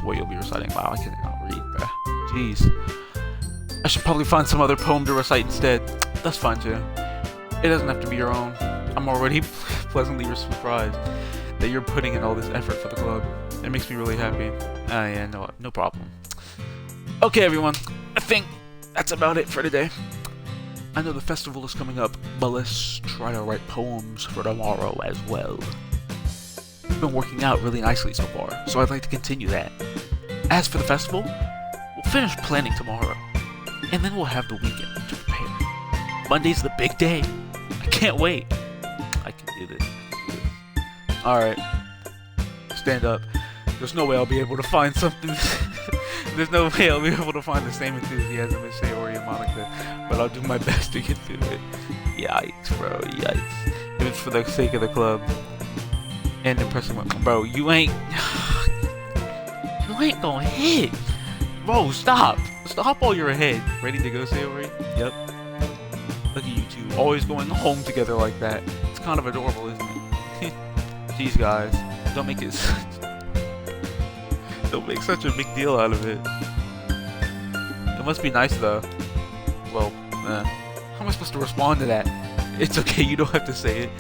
What you'll be reciting. Wow, I cannot read, bruh. Jeez. I should probably find some other poem to recite instead. That's fine too. It doesn't have to be your own. I'm already pleasantly surprised that you're putting in all this effort for the club. It makes me really happy. Yeah, no problem. Okay, everyone. I think that's about it for today. I know the festival is coming up, but let's try to write poems for tomorrow as well. It's been working out really nicely so far, so I'd like to continue that. As for the festival, we'll finish planning tomorrow, and then we'll have the weekend to prepare. Monday's the big day. I can't wait. I can do this. Alright. Stand up. There's no way I'll be able to find something. There's no way I'll be able to find the same enthusiasm as Sayori and Monica, but I'll do my best to get through it. Yikes, bro. Yikes. If it's for the sake of the club and impressing my... Bro, you ain't gonna hit. Bro, stop. Stop while you're ahead. Ready to go, Sayori? Yep. Look at you two, always going home together like that. It's kind of adorable, isn't it? Jeez, guys. Don't make it... Don't make such a big deal out of it. It must be nice, though. Well, how am I supposed to respond to that? It's okay, you don't have to say it.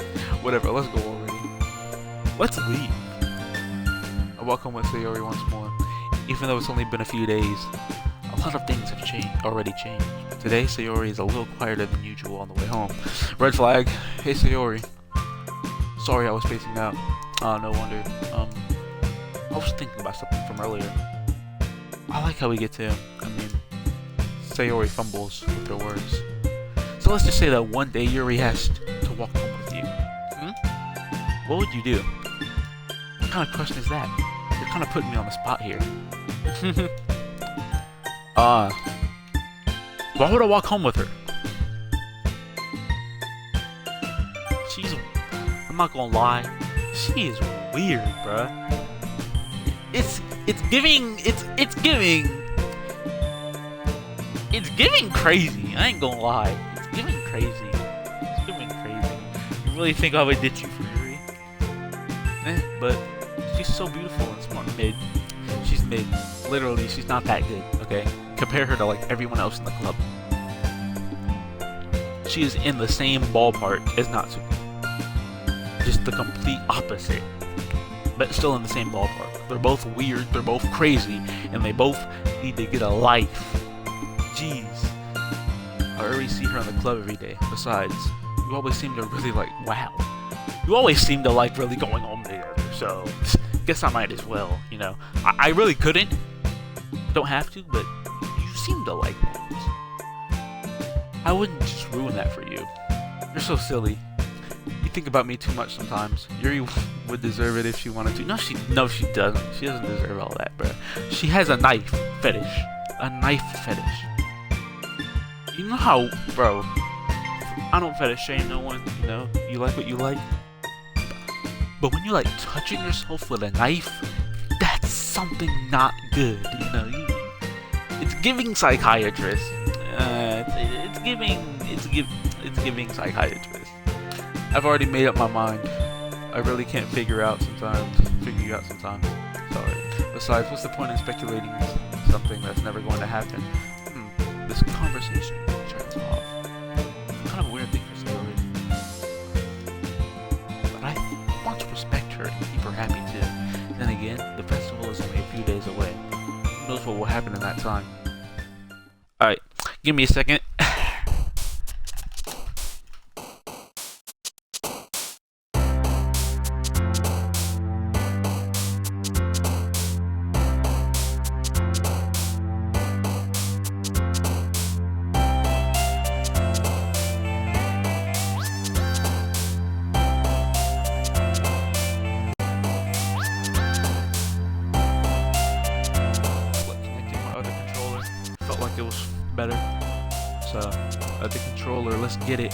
Whatever, let's go already. Let's leave. I walk home with Sayori once more. Even though it's only been a few days, a lot of things have already changed. Today, Sayori is a little quieter than usual on the way home. Red flag. Hey, Sayori. Sorry I was spacing out. No wonder. I was thinking about something from earlier. I like how we get to, Sayori fumbles with her words. So let's just say that one day Yuri has to walk home with you. What would you do? What kind of question is that? You're kind of putting me on the spot here. Why would I walk home with her? I'm not gonna lie, she is weird, bruh. It's giving crazy. I ain't gonna lie. It's giving crazy. You really think I would ditch you for Yuri? But she's so beautiful and smart. She's mid. Literally, she's not that good, okay? Compare her to like everyone else in the club. She is in the same ballpark as Natsuki. Just the complete opposite. But still in the same ballpark. They're both weird, they're both crazy, and they both need to get a life. Jeez. I already see her in the club every day. Besides, you always seem to really You always seem to like really going home together, so guess I might as well, you know. I really couldn't. Don't have to, but you seem to like that. I wouldn't just ruin that for you. You're so silly. You think about me too much sometimes. Yuri would deserve it if she wanted to. No, she doesn't. She doesn't deserve all that, bro. She has a knife fetish. A knife fetish. You know how, bro, I don't fetish shame no one, you know? You like what you like. But when you like touching yourself with a knife, that's something not good, you know? It's giving psychiatrist. It's giving psychiatrist. I've already made up my mind. I really can't figure you out sometimes. Sorry. Besides, what's the point in speculating something that's never going to happen? This conversation turns off. It's kind of a weird thing for Sayori. But I want to respect her and keep her happy too. Then again, the festival is only a few days away. Who knows what will happen in that time? Alright, give me a second. It was better. So, the controller, let's get it.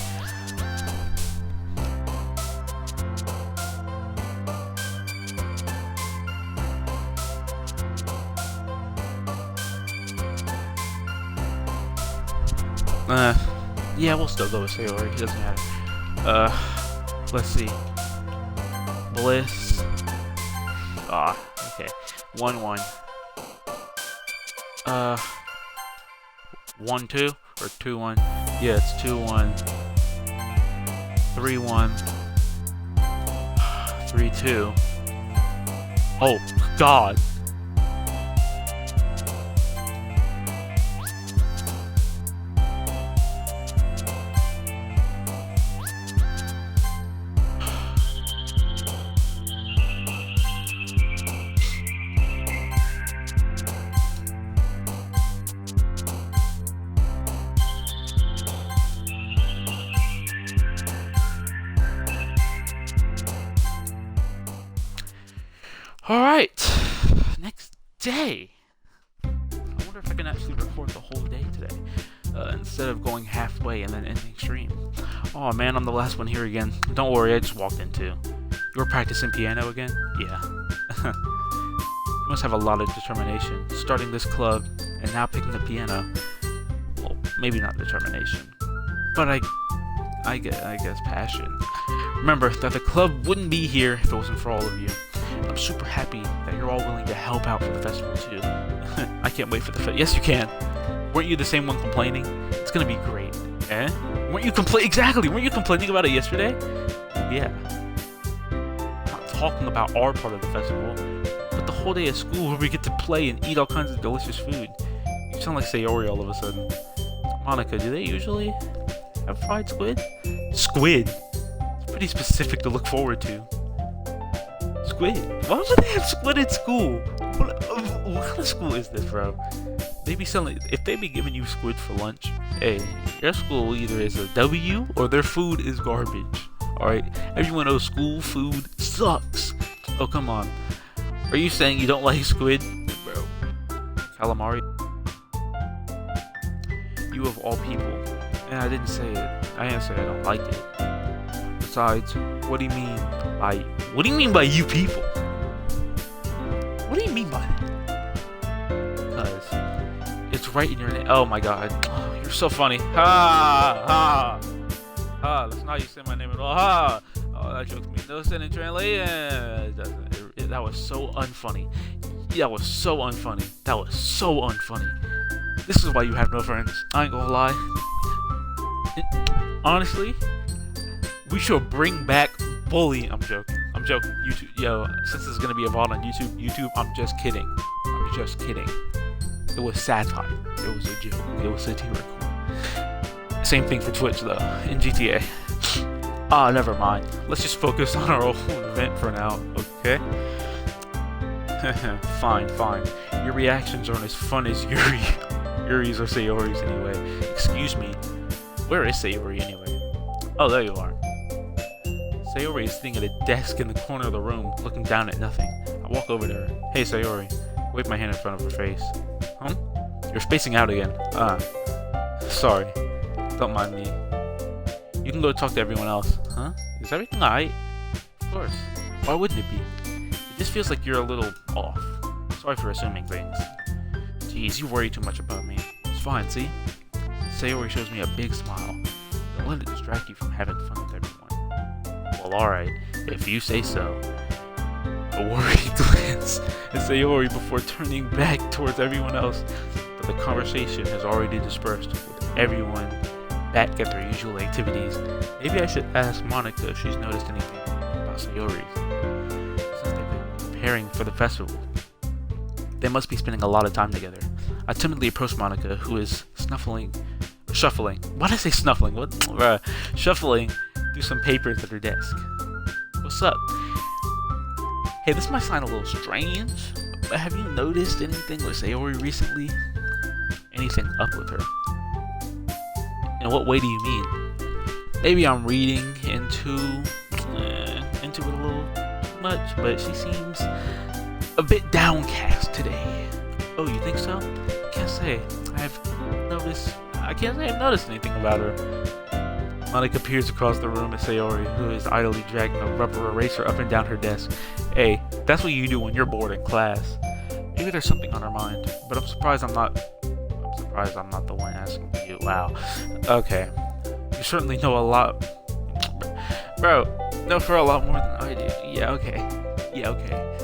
Yeah, we'll still go with Sayori. It doesn't matter. Let's see. Bliss. Okay. 1-1. 1-2 or 2-1? Yeah, it's 2-1. 3-1. 3-2. Oh God. Alright, next day. I wonder if I can actually record the whole day today, instead of going halfway and then ending stream. Oh man, I'm the last one here again. Don't worry, I just walked in too. You were practicing piano again? Yeah. You must have a lot of determination, starting this club and now picking the piano. Well, maybe not determination, but I guess passion. Remember that the club wouldn't be here if it wasn't for all of you. I'm super happy that you're all willing to help out for the festival too. I can't wait for the yes, you can. Weren't you the same one complaining? It's gonna be great. Eh? Weren't you exactly? Weren't you complaining about it yesterday? Yeah. I'm not talking about our part of the festival, but the whole day of school where we get to play and eat all kinds of delicious food. You sound like Sayori all of a sudden. Monica, do they usually have fried squid? Squid? It's pretty specific to look forward to. Squid? Why would they have squid at school? What kind of school is this, bro? They be selling. If they be giving you squid for lunch, hey, your school either is a W or their food is garbage. All right, everyone knows school food sucks. Oh come on, are you saying you don't like squid, bro? Calamari? You of all people, and I didn't say it. I didn't say I don't like it. Besides, what do you mean by? What do you mean by you people? What do you mean by that? Because it's right in your name. Oh my God, oh, you're so funny. Ha ha ha. That's not how you say my name at all. Ha. Oh, that joke's me. No sense in translation. That was so unfunny. Yeah, that was so unfunny. That was so unfunny. This is why you have no friends. I ain't gonna lie. Honestly, we should bring back bullying. I'm joking. I'm joking. YouTube, yo, since this is gonna be a VOD on YouTube, I'm just kidding. I'm just kidding. It was satire. It was a joke. It was satirical. Same thing for Twitch though, in GTA. Ah, never mind. Let's just focus on our own event for now, okay? Fine. Your reactions aren't as fun as Yuri's or Sayori's anyway. Excuse me. Where is Sayori anyway? Oh, there you are. Sayori is sitting at a desk in the corner of the room, looking down at nothing. I walk over to her. Hey, Sayori. Wave my hand in front of her face. Huh? You're spacing out again. Sorry. Don't mind me. You can go talk to everyone else. Huh? Is everything alright? Of course. Why wouldn't it be? It just feels like you're a little off. Sorry for assuming things. Jeez, you worry too much about me. It's fine, see? Sayori shows me a big smile. Don't let it distract you from having fun with everyone. Well, alright, if you say so. A worried glance at Sayori before turning back towards everyone else, but the conversation has already dispersed with everyone back at their usual activities. Maybe I should ask Monica if she's noticed anything about Sayori's, since they've been preparing for the festival. They must be spending a lot of time together. I timidly approach Monica, who is shuffling. Why did I say snuffling? What? Shuffling through some papers at her desk. What's up? Hey, this might sound a little strange, but have you noticed anything with Sayori recently? Anything up with her? In what way do you mean? Maybe I'm reading into it a little too much, but she seems a bit downcast today. Oh, you think so? Can't say. I can't say I've noticed anything about her. Monica peers across the room at Sayori, who is idly dragging a rubber eraser up and down her desk. Hey, that's what you do when you're bored in class. Maybe there's something on her mind, but I'm surprised surprised I'm not the one asking you. Wow. Okay. You certainly know a lot. Bro, know for a lot more than I do. Yeah, okay. Yeah, okay.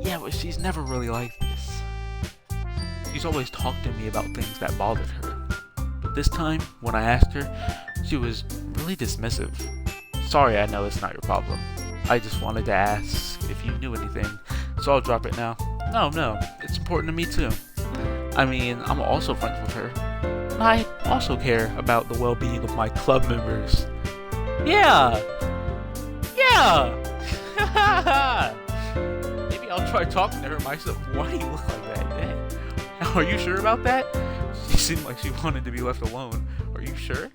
Yeah, but she's never really like this. She's always talked to me about things that bothered her. But this time, when I asked her, she was really dismissive. Sorry, I know it's not your problem. I just wanted to ask if you knew anything, so I'll drop it now. No, it's important to me too. I mean, I'm also friends with her. And I also care about the well-being of my club members. Yeah! Maybe I'll try talking to her myself. Why do you look like that? Dang. Are you sure about that? She seemed like she wanted to be left alone. Are you sure?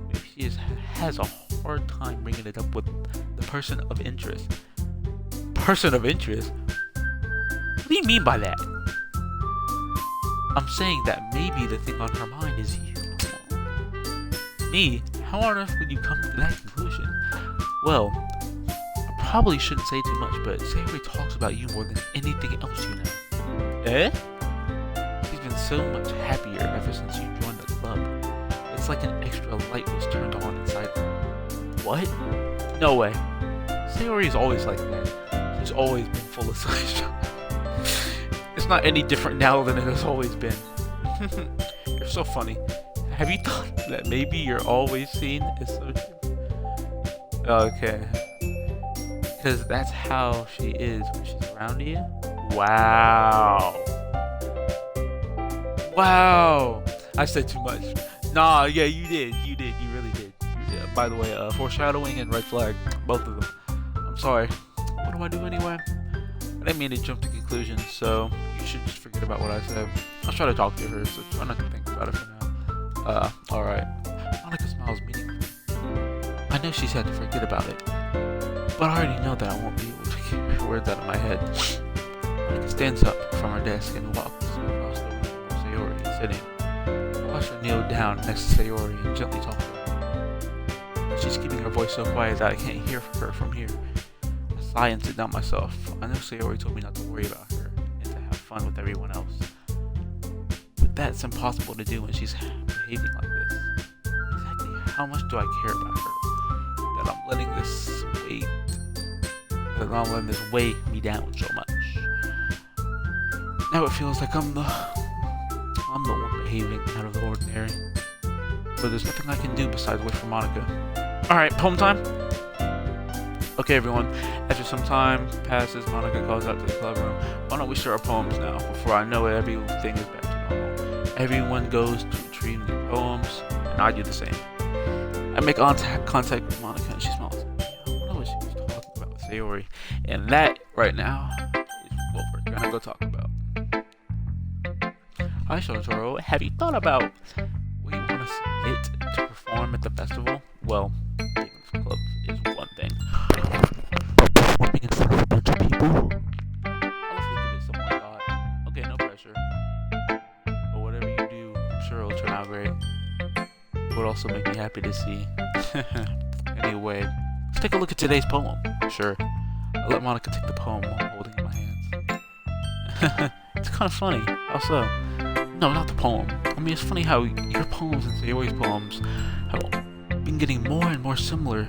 Maybe she has a hard time bringing it up with the person of interest. Person of interest? What do you mean by that? I'm saying that maybe the thing on her mind is you. Me? How on earth would you come to that conclusion? Well, I probably shouldn't say too much, but Sayori talks about you more than anything else you know. Eh? She's been so much happier ever since you joined the club. It's like an extra light was turned on inside her. What? No way. Sayori's always like that. She's always been full of sunshine. It's not any different now than it has always been. You're so funny. Have you thought that maybe you're always seen as so? Okay. Because that's how she is when she's around you? Wow. Wow. I said too much. Nah, yeah, you did. You really did. By the way, foreshadowing and red flag. Both of them. I'm sorry. What do I do anyway? I didn't mean to jump to conclusions, so you should just forget about what I said. I'll try to talk to her, so try not to think about it for now. Alright. Monica smiles meaningfully. I know she said to forget about it, but I already know that I won't be able to keep her words out of my head. Monica stands up from her desk and walks across the room where Sayori is sitting. I watch her kneel down next to Sayori and gently talk to her. She's keeping her voice so quiet that I can't hear her from here. I sigh and sit down myself. I know Sayori told me not to worry about her and to have fun with everyone else. But that's impossible to do when she's behaving like this. Exactly how much do I care about her? That I'm letting this weigh me down so much. Now it feels like I'm the one behaving out of the ordinary. But there's nothing I can do besides wait for Monica. Alright, poem time? Okay everyone, after some time passes, Monica calls out to the club room. Why don't we share our poems now? Before I know it, everything is back to normal. Everyone goes to retrieve their poems, and I do the same. I make contact with Monica, and she smiles. I wonder what she was talking about with Sayori. And that, right now, is what we're gonna go talk about. Hi Shotaro, have you thought about where you want to submit to perform at the festival? Well, being in the club is one thing. Performing in front of a bunch of people? I'll give it some more thought. Okay, no pressure. But whatever you do, I'm sure it'll turn out great. It would also make me happy to see. Anyway, let's take a look at today's poem. Sure. I'll let Monica take the poem while I'm holding it in my hands. It's kind of funny. How so? No, not the poem. I mean, it's funny how your poems and Sayori's poems have been getting more and more similar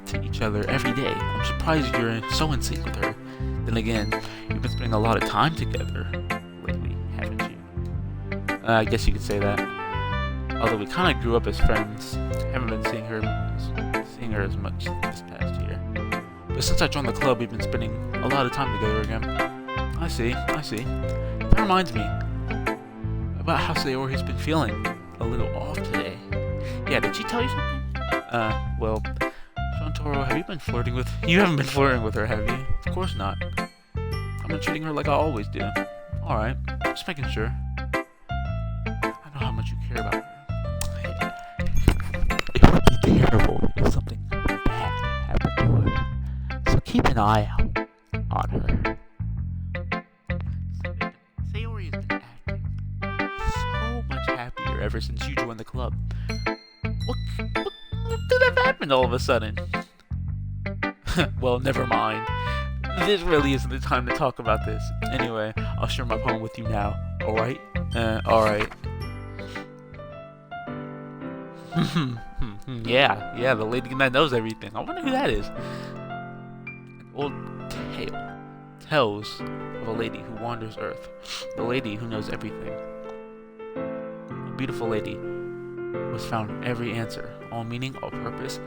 to each other every day. I'm surprised you're so in sync with her. Then again, you've been spending a lot of time together lately, haven't you? I guess you could say that. Although we kind of grew up as friends, haven't been seeing her as much this past year. But since I joined the club, we've been spending a lot of time together again. I see. That reminds me about how Sayori's been feeling a little off today. Yeah, did she tell you something? Well, Shantaro, have you been flirting with... You haven't been flirting with her, have you? Of course not. I've been treating her like I always do. Alright, just making sure. I know how much you care about her. It would be terrible if something bad happened to her. So keep an eye out on her. Sayori has been acting so much happier ever since you joined the club. What could have happened all of a sudden? Well, never mind. This really isn't the time to talk about this. Anyway, I'll share my poem with you now, alright? Alright. yeah, the lady that knows everything. I wonder who that is. An old tale tells of a lady who wanders Earth. The lady who knows everything. A beautiful lady was found every answer, all meaning, all purpose,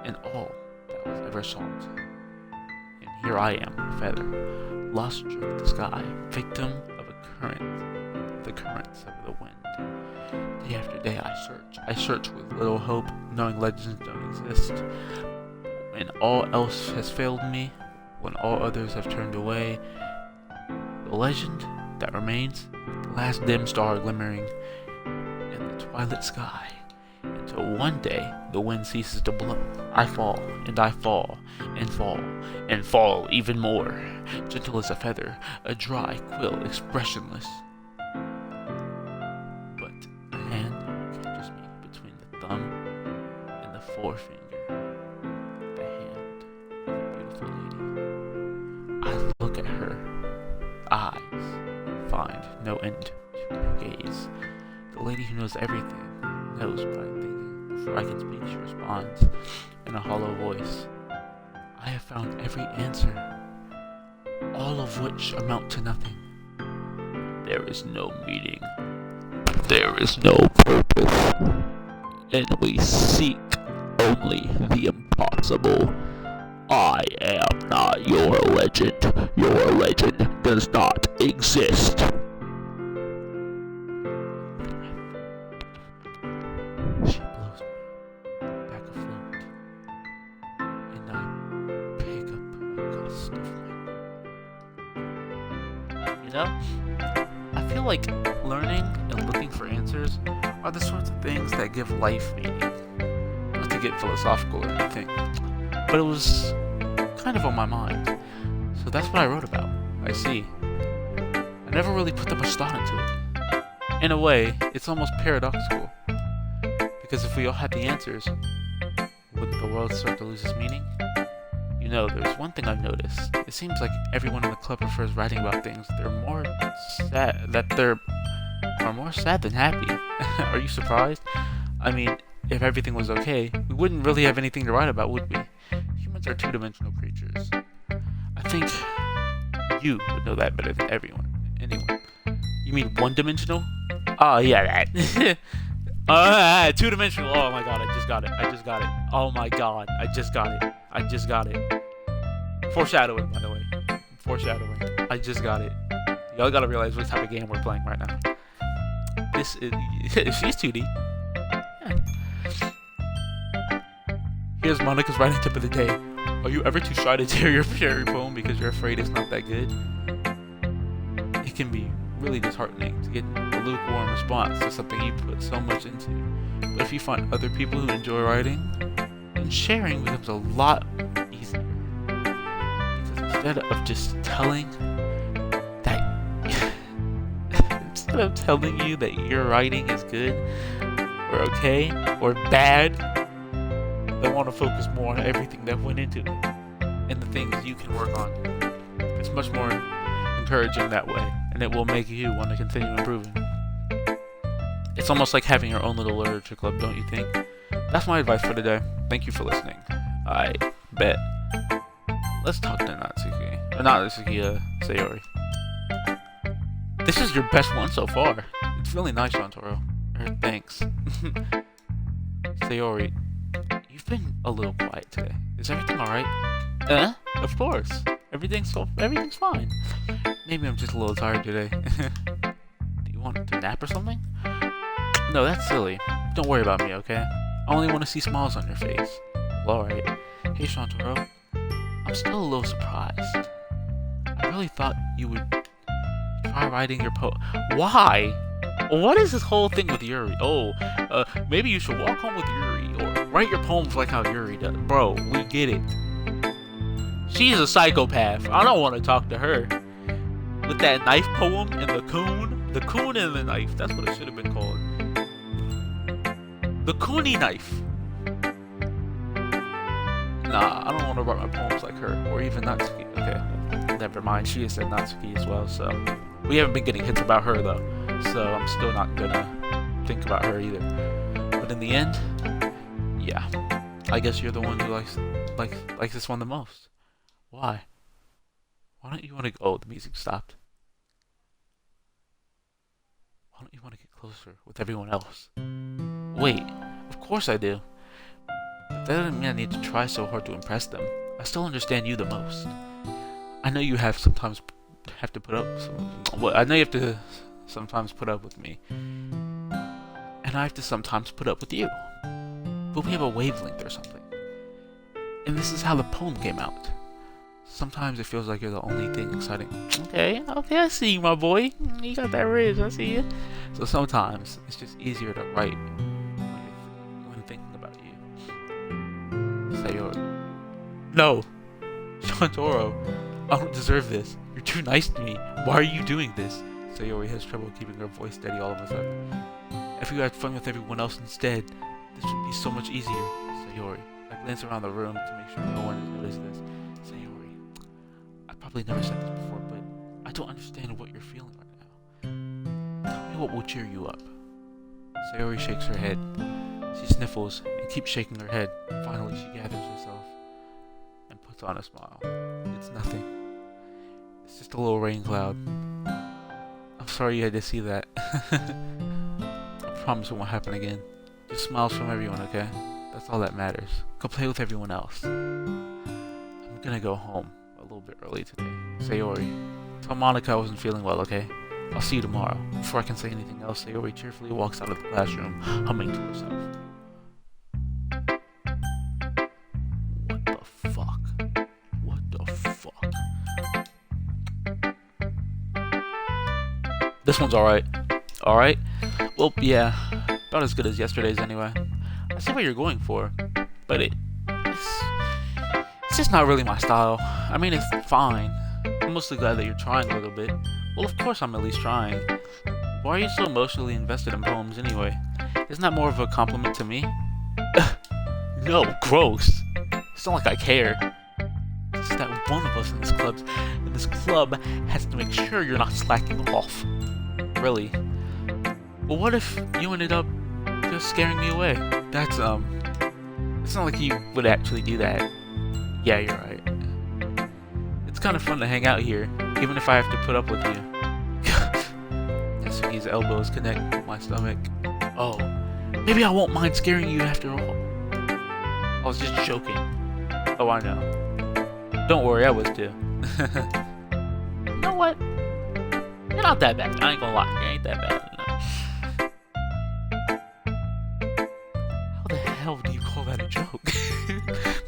and all that was ever sought. And here I am, a feather, lost through the sky, victim of a current, the currents of the wind. Day after day I search with little hope, knowing legends don't exist. When all else has failed me, when all others have turned away, the legend that remains, the last dim star glimmering in the twilight sky, until one day the wind ceases to blow. I fall, and I fall, and fall, and fall even more, gentle as a feather, a dry quill, expressionless. And the forefinger, the hand of a beautiful lady. I look at her eyes, find no end to her gaze. The lady who knows everything knows what I'm thinking. Before I can speak, she responds in a hollow voice. I have found every answer, all of which amount to nothing. There is no meaning. There is no purpose. And we seek only the impossible. I am not your legend. Your legend does not exist. She blows me back afloat, and I pick up a gust of wind. You know, I feel like learning and looking for answers are the sorts of things that give life meaning. Not to get philosophical or anything, but it was kind of on my mind, so that's what I wrote about. I see. I never really put that much thought into it. In a way, it's almost paradoxical, because if we all had the answers, wouldn't the world start to lose its meaning? You know, there's one thing I've noticed. It seems like everyone in the club prefers writing about things are more sad than happy. Are you surprised? I mean, if everything was okay, we wouldn't really have anything to write about, would we? Humans are two-dimensional creatures. I think you would know that better than anyone. You mean one-dimensional? Oh, yeah, that. Two-dimensional. Oh my god, I just got it. Oh my god, I just got it. Foreshadowing, by the way. I just got it. Y'all gotta realize what type of game we're playing right now. This is... she's 2D. Yeah. Here's Monica's writing tip of the day. Are you ever too shy to tear your poem because you're afraid it's not that good? It can be really disheartening to get a lukewarm response to something you put so much into. But if you find other people who enjoy writing, then sharing becomes a lot easier. Because instead of just telling you that your writing is good, or okay, or bad, they want to focus more on everything that went into it, and the things you can work on. It's much more encouraging that way, and it will make you want to continue improving. It's almost like having your own little literature club, don't you think? That's my advice for today. Thank you for listening. I bet. Let's talk to Natsuki. Sayori. This is your best one so far. It's really nice, Shantaro. Thanks. Sayori, you've been a little quiet today. Is everything alright? Of course. Everything's fine. Maybe I'm just a little tired today. Do you want to nap or something? No, that's silly. Don't worry about me, okay? I only want to see smiles on your face. Well, alright. Hey, Shantaro. I'm still a little surprised. I really thought you would try writing your poem. Why? What is this whole thing with Yuri? Maybe you should walk home with Yuri, or write your poems like how Yuri does. Bro, we get it. She's a psychopath. I don't want to talk to her. With that knife poem and the coon. The coon and the knife. That's what it should have been called. The Cooney knife. Nah, I don't want to write my poems like her, or even Natsuki. Okay, never mind. She has said Natsuki as well, so we haven't been getting hits about her though. so I'm still not gonna think about her either. But in the end, yeah, I guess you're the one who likes this one the most. Why? Why don't you want to? Oh, the music stopped. Why don't you want to get closer with everyone else? Wait, of course I do. But that doesn't mean I need to try so hard to impress them. I still understand you the most. I know you sometimes have to put up. I know you have to sometimes put up with me, and I have to sometimes put up with you. But we have a wavelength or something. And this is how the poem came out. Sometimes it feels like you're the only thing exciting. Okay, I see you, my boy. You got that ridge, I see you. So sometimes it's just easier to write when thinking about you. Sayori. No! Shantoro, I don't deserve this. You're too nice to me. Why are you doing this? Sayori has trouble keeping her voice steady all of a sudden. If you had fun with everyone else instead, this would be so much easier. Sayori. I glance around the room to make sure no one has noticed this. Sayori. I probably never said this before, but I don't understand what you're feeling right now. Tell me what will cheer you up. Sayori shakes her head. She sniffles and keeps shaking her head. Finally, she gathers herself and puts on a smile. It's nothing. It's just a little rain cloud. I'm sorry you had to see that. I promise it won't happen again. Just smiles from everyone, okay? That's all that matters. Go play with everyone else. I'm gonna go home a little bit early today. Sayori, tell Monica I wasn't feeling well, okay? I'll see you tomorrow. Before I can say anything else, Sayori cheerfully walks out of the classroom, humming to herself. What the fuck? What the fuck? This one's alright. Alright? Well, yeah. About as good as yesterday's anyway. I see what you're going for, but it's just not really my style. I mean, it's fine. I'm mostly glad that you're trying a little bit. Well, of course I'm at least trying. Why are you so emotionally invested in poems anyway? Isn't that more of a compliment to me? No, gross. It's not like I care. It's just that one of us in this club has to make sure you're not slacking off. Really. Well, what if you ended up just scaring me away? It's not like you would actually do that. Yeah, you're right. It's kind of fun to hang out here, even if I have to put up with you. Yasuki's elbows connect with my stomach. Oh, maybe I won't mind scaring you after all. I was just joking. Oh, I know. Don't worry, I was too. You know what? You're not that bad. I ain't gonna lie. You ain't that bad. How the hell do you call that a joke?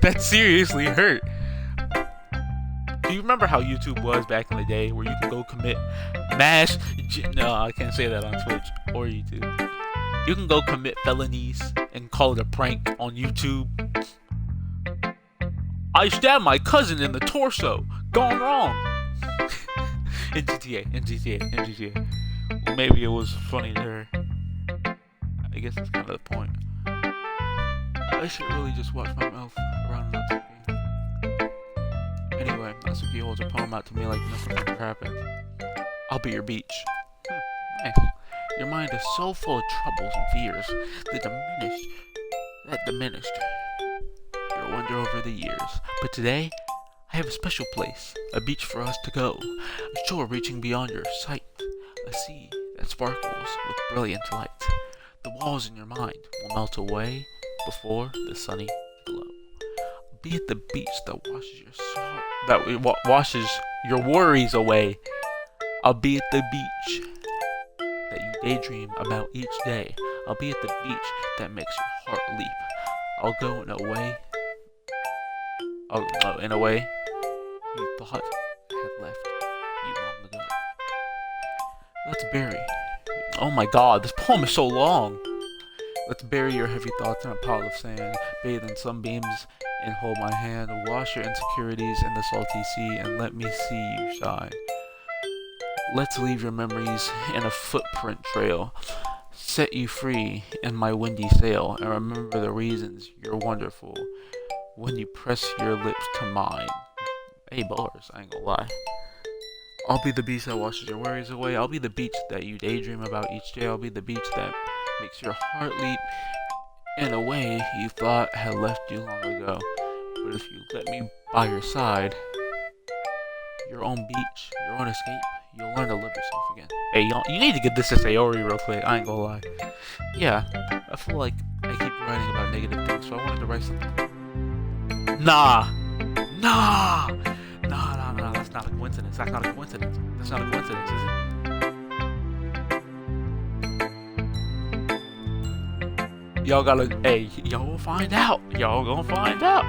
That seriously hurt. Do you remember how YouTube was back in the day, where you can go commit no, I can't say that on Twitch or YouTube. You can go commit felonies and call it a prank on YouTube. I stabbed my cousin in the torso. Gone wrong. in GTA. Well, maybe it was funny to her. I guess that's kind of the point. I should really just watch my mouth around Natsuki. Anyway, Natsuki holds a poem out to me like nothing ever happened. I'll be your beach. Nice. Your mind is so full of troubles and fears that diminished your wonder over the years. But today, I have a special place, a beach for us to go, a shore reaching beyond your sight, a sea that sparkles with brilliant light. The walls in your mind will melt away before the sunny glow. Be at the beach that washes your worries away. I'll be at the beach that you daydream about each day. I'll be at the beach that makes your heart leap. I'll go in a way you thought had left you long ago. Let's bury. Oh my god, this poem is so long. Let's bury your heavy thoughts in a pile of sand, bathe in sunbeams, and hold my hand. Wash your insecurities in the salty sea, and let me see you shine. Let's leave your memories in a footprint trail. Set you free in my windy sail, and remember the reasons you're wonderful when you press your lips to mine. Hey, bars, I ain't gonna lie. I'll be the beach that washes your worries away. I'll be the beach that you daydream about each day. I'll be the beach that makes your heart leap in a way you thought had left you long ago. But if you let me by your side, your own beach, your own escape, you'll learn to love yourself again. Hey, y'all, you need to get this to Sayori real quick. I ain't gonna lie. Yeah, I feel like I keep writing about negative things, so I wanted to write something. Nah. That's not a coincidence. That's not a coincidence. That's not a coincidence, is it? Y'all gotta. Hey, y'all will find out. Y'all gonna find out.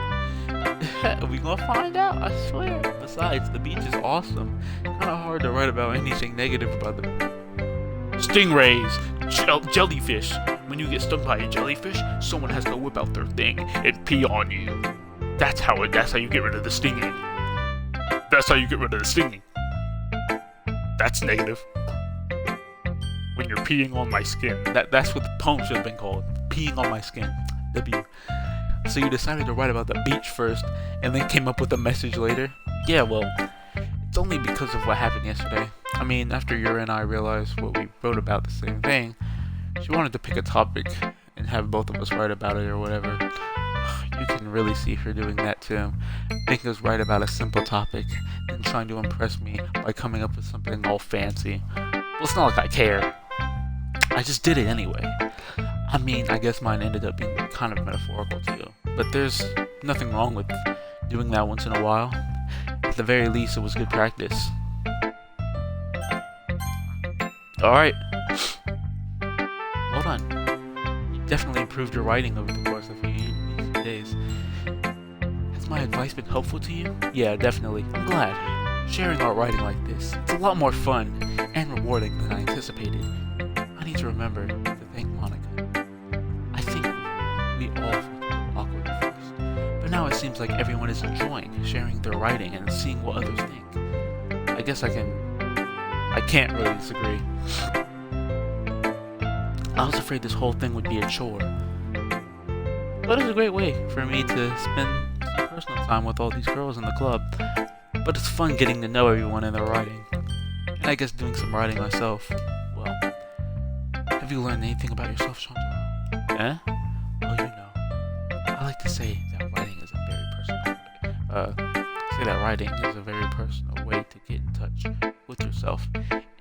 We gonna find out, I swear. Besides, the beach is awesome. Kinda hard to write about anything negative about them. Stingrays, jellyfish. When you get stung by a jellyfish, someone has to whip out their thing and pee on you. That's how you get rid of the stinging. That's how you get rid of the stinging. That's negative. When you're peeing on my skin. That's what the poem should have been called. Peeing on my skin. W. So you decided to write about the beach first, and then came up with a message later? Yeah, well, it's only because of what happened yesterday. I mean, after Yuri and I realized what we wrote about the same thing, she wanted to pick a topic and have both of us write about it or whatever. You can really see her doing that too. Making us write about a simple topic and trying to impress me by coming up with something all fancy. Well, it's not like I care. I just did it anyway. I mean, I guess mine ended up being kind of metaphorical too. But there's nothing wrong with doing that once in a while. At the very least, it was good practice. Alright. Well done. You definitely improved your writing over the course of these few days. Has my advice been helpful to you? Yeah, definitely. I'm glad. Sharing our writing like this, it's a lot more fun and rewarding than I anticipated. I need to remember to thank Monica. I think we all felt a little awkward at first, but now it seems like everyone is enjoying sharing their writing and seeing what others think. I guess I can't really disagree. I was afraid this whole thing would be a chore, but it's a great way for me to spend some personal time with all these girls in the club. But it's fun getting to know everyone in their writing, and I guess doing some writing myself. Well, have you learned anything about yourself, Chantal? Eh? Well, you know, I like to say that writing is a very personal way to get in touch with yourself.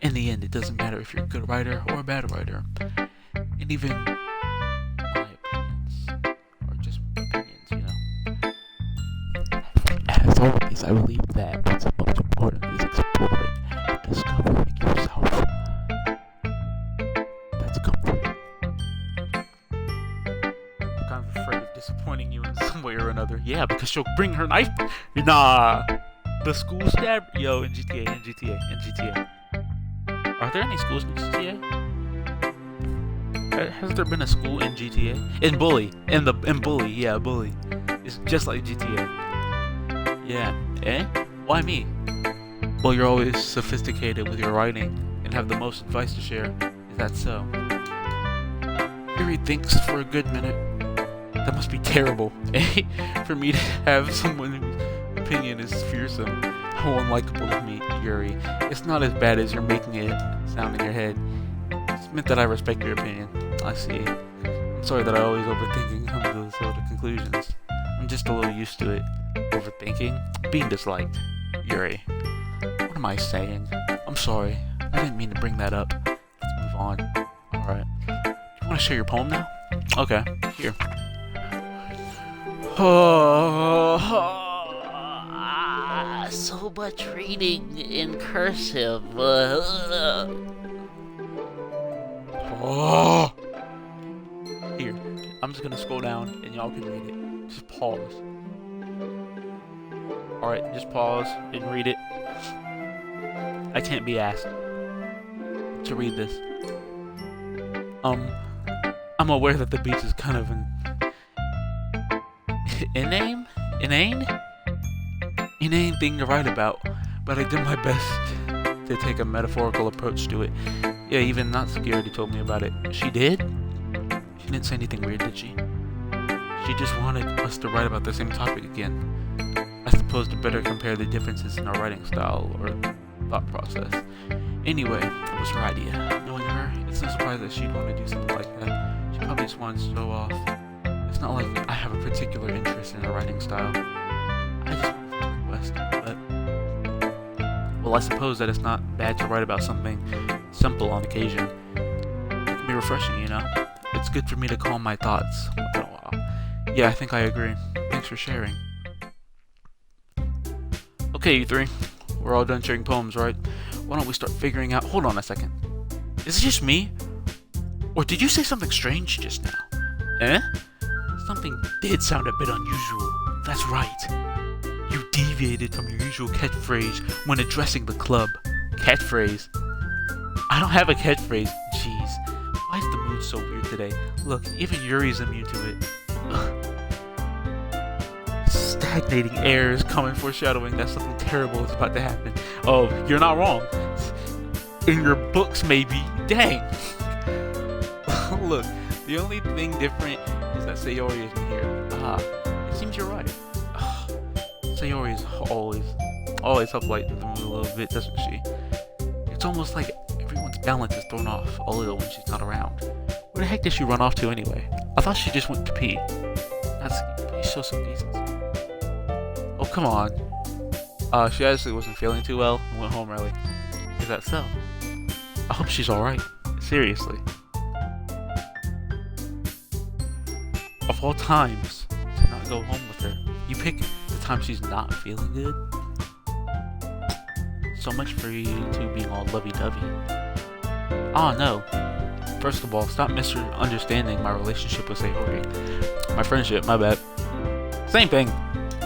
In the end, it doesn't matter if you're a good writer or a bad writer. And even my opinions are just opinions, you know. As always, I believe that what's most important is exploring and discovering yourself. That's comforting. I'm kind of afraid of disappointing you in some way or another. Yeah, because she'll bring her knife. Nah. The school stab. Yo, in GTA. Are there any schools in GTA? Has there been a school in GTA? In Bully. Yeah, Bully. It's just like GTA. Yeah. Eh? Why me? Well, you're always sophisticated with your writing and have the most advice to share. Is that so? Yuri thinks for a good minute. That must be terrible, eh? For me to have someone whose opinion is fearsome. How unlikable of me, Yuri. It's not as bad as you're making it sound in your head. It's meant that I respect your opinion. I see. I'm sorry that I always overthink and come to those sort of conclusions. I'm just a little used to it. Overthinking? Being disliked. Yuri. What am I saying? I'm sorry. I didn't mean to bring that up. Let's move on. Alright. You want to share your poem now? Okay. Here. So much reading in cursive. Here, I'm just gonna scroll down and y'all can read it. Just pause. Alright, just pause and read it. I can't be asked to read this. I'm aware that the beach is kind of an inane thing to write about, but I did my best to take a metaphorical approach to it. Yeah, even not Security told me about it. She did? She didn't say anything weird, did she? She just wanted us to write about the same topic again. I suppose to better compare the differences in our writing style, or thought process. Anyway, it was her idea. Knowing her, it's no surprise that she'd want to do something like that. She probably just wanted to show off. It's not like I have a particular interest in her writing style. I just wanted to request, but... Well, I suppose that it's not bad to write about something simple on occasion. It can be refreshing, you know? It's good for me to calm my thoughts once in a while. Yeah, I think I agree. Thanks for sharing. Okay, you three. We're all done sharing poems, right? Why don't we start figuring out... Hold on a second. Is it just me? Or did you say something strange just now? Eh? Something did sound a bit unusual. That's right. You deviated from your usual catchphrase when addressing the club. Catchphrase? I don't have a catchphrase. Jeez. Why is the mood so weird today? Look, even Yuri's immune to it. Ugh. Stagnating air is coming, foreshadowing that something terrible is about to happen. Oh, you're not wrong. In your books, maybe. Dang. Look, the only thing different is that Sayori isn't here. It seems you're right. Sayori is always up light in the mood a little bit, doesn't she? It's almost like everyone's balance is thrown off a little when she's not around. Where the heck did she run off to anyway? I thought she just went to pee. Please show some decency. Oh, come on. She actually wasn't feeling too well and went home early. Is that so? I hope she's alright. Seriously. Of all times to not go home with her, you pick the time she's not feeling good? So much for you two being all lovey-dovey. Ah, no. First of all, stop misunderstanding my relationship with Sayori. My friendship, my bad. Same thing,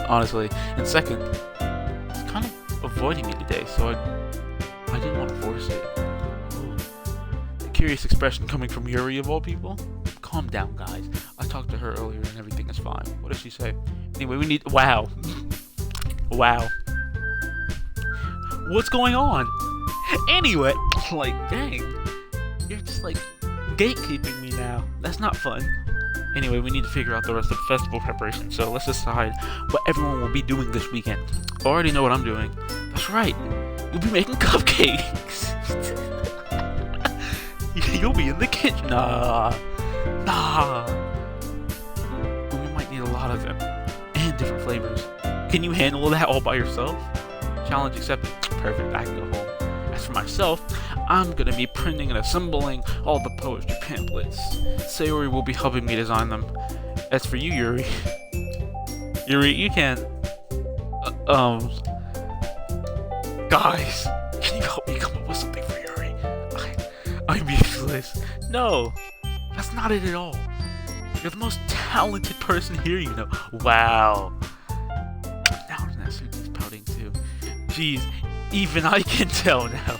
honestly. And second, it's kind of avoiding me today, so I didn't want to force it. Ooh. A curious expression coming from Yuri of all people? Calm down, guys. I talked to her earlier and everything is fine. What did she say? Anyway, we need... Wow. Wow. What's going on? Anyway, like, dang. You're just, like, gatekeeping me now. That's not fun. Anyway, we need to figure out the rest of the festival preparation, so let's decide what everyone will be doing this weekend. I already know what I'm doing. That's right. You'll be making cupcakes. You'll be in the kitchen. Nah. We might need a lot of them. And different flavors. Can you handle that all by yourself? Challenge accepted. Perfect, I can go home. As for myself, I'm gonna be printing and assembling all the poetry pamphlets. Sayori will be helping me design them. As for you, Yuri, you can... Guys, can you help me come up with something for Yuri? I'm useless. No, that's not it at all. You're the most talented person here, you know. Wow. Now Natsuki's pouting too. Jeez, even I can tell now.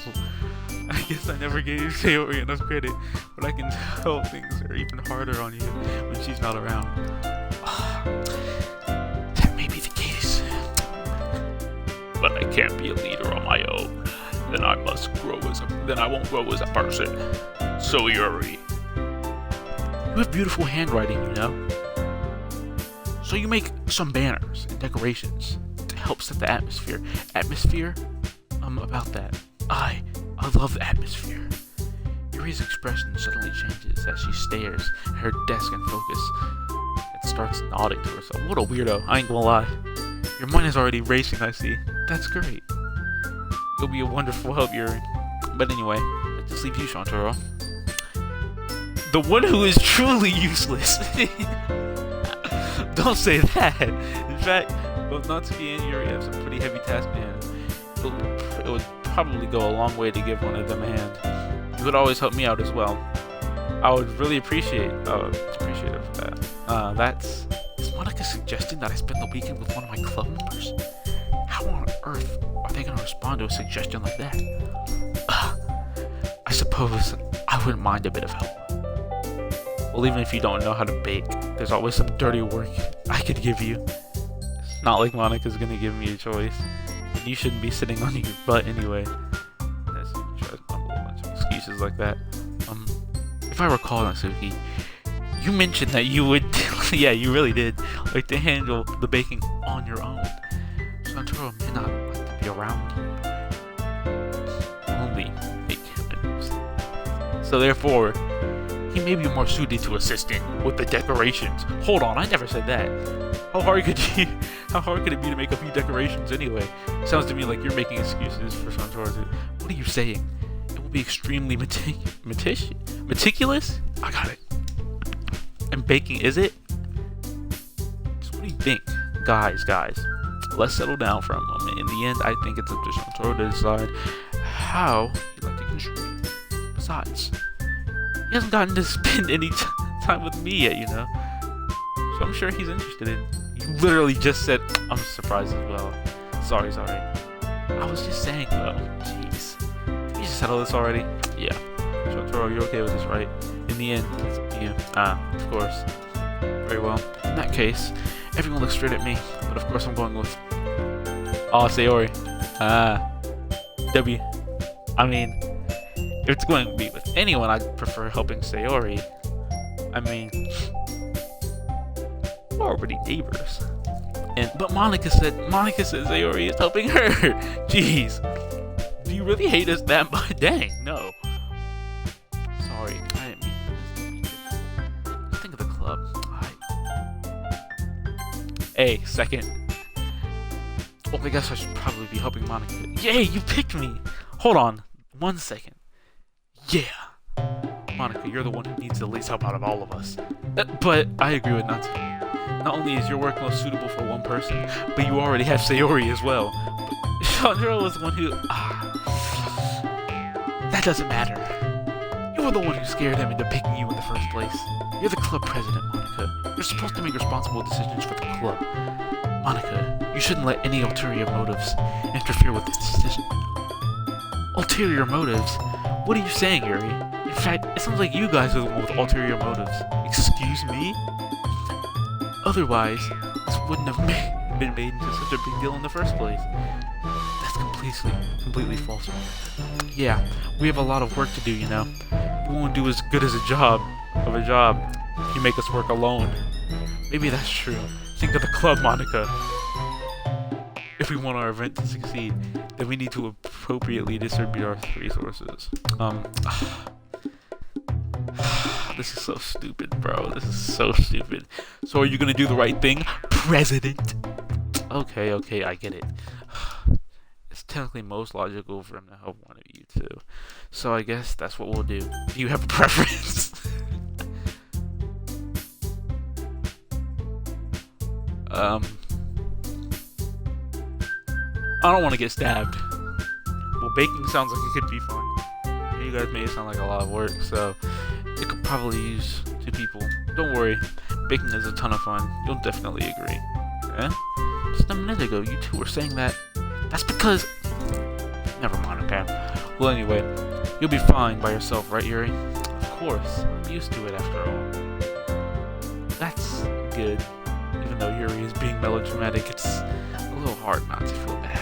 I guess I never gave Sayori enough credit, but I can tell things are even harder on you when she's not around. That may be the case. But I can't be a leader on my own. Then I won't grow as a person. So Yuri. You have beautiful handwriting, you know. So you make some banners and decorations to help set the atmosphere. About that. I love the atmosphere. Yuri's expression suddenly changes as she stares at her desk and focus and starts nodding to herself. What a weirdo, I ain't gonna lie. Your mind is already racing, I see. That's great. You'll be a wonderful help, Yuri. But anyway, let's just leave you, Shantaro. The one who is truly useless. Don't say that. In fact, both Natsuki and Yuri have some pretty heavy tasks in hand. It would probably go a long way to give one of them a hand. You would always help me out as well. I would really appreciate appreciative of that. Is Monica suggesting that I spend the weekend with one of my club members? How on earth are they gonna respond to a suggestion like that? I suppose I wouldn't mind a bit of help. Well, even if you don't know how to bake, there's always some dirty work I could give you. It's not like Monica's gonna give me a choice. You shouldn't be sitting on your butt anyway. Tries to mumble a bunch of excuses like that. If I recall, Natsuki, you mentioned that you would, yeah, you really did, like to handle the baking on your own. Santoro may not like to be around you. So therefore, he may be more suited to assisting with the decorations. Hold on, I never said that. How hard could it be to make a few decorations anyway? Sounds to me like you're making excuses for Santora's. What are you saying? It will be extremely meticulous? I got it. And baking, is it? So what do you think? Guys, let's settle down for a moment. In the end, I think it's up to Santoro to decide how he'd like to contribute. Besides, he hasn't gotten to spend any time with me yet, you know? So I'm sure he's interested in. You literally just said, I'm surprised as well. Sorry. I was just saying though, jeez. Can you just settle this already? Yeah. Santoro, you're okay with this, right? In the end, it's up to you. Of course. Very well. In that case, everyone looks straight at me, but of course I'm going with Sayori. W. I mean, if it's going to be with anyone, I'd prefer helping Sayori. I mean, we're already neighbors. But Monica said Sayori is helping her. Jeez. Do you really hate us that much? Dang, no. Sorry, I didn't mean for this to be difficult. Just think of the club. Hey, second. Well, I guess I should probably be helping Monica. Yay, you picked me! Hold on, 1 second. Yeah! Monica, you're the one who needs the least help out of all of us. But I agree with Natsu. Not only is your work most suitable for one person, but you already have Sayori as well. But Chandra was the one who... that doesn't matter. You were the one who scared him into picking you in the first place. You're the club president, Monica. You're supposed to make responsible decisions for the club. Monica, you shouldn't let any ulterior motives interfere with this decision. Ulterior motives? What are you saying, Yuri? In fact, it sounds like you guys are the one with ulterior motives. Excuse me? Otherwise, this wouldn't have been made into such a big deal in the first place. That's completely false. Yeah, we have a lot of work to do, you know. We won't do as good as a job if you make us work alone. Maybe that's true. Think of the club, Monica. If we want our event to succeed, then we need to appropriately distribute our resources. This is so stupid, bro. This is so stupid. So are you gonna do the right thing, President? Okay, I get it. It's technically most logical for him to help one of you two. So I guess that's what we'll do. Do you have a preference? I don't want to get stabbed. Well, baking sounds like it could be fun. You guys made it sound like a lot of work, so it could probably use 2 people. Don't worry, baking is a ton of fun. You'll definitely agree. Eh? Just a minute ago, you two were saying that. That's because... Never mind, okay? Well, anyway, you'll be fine by yourself, right, Yuri? Of course, I'm used to it after all. That's good. Even though Yuri is being melodramatic, it's a little hard not to feel bad.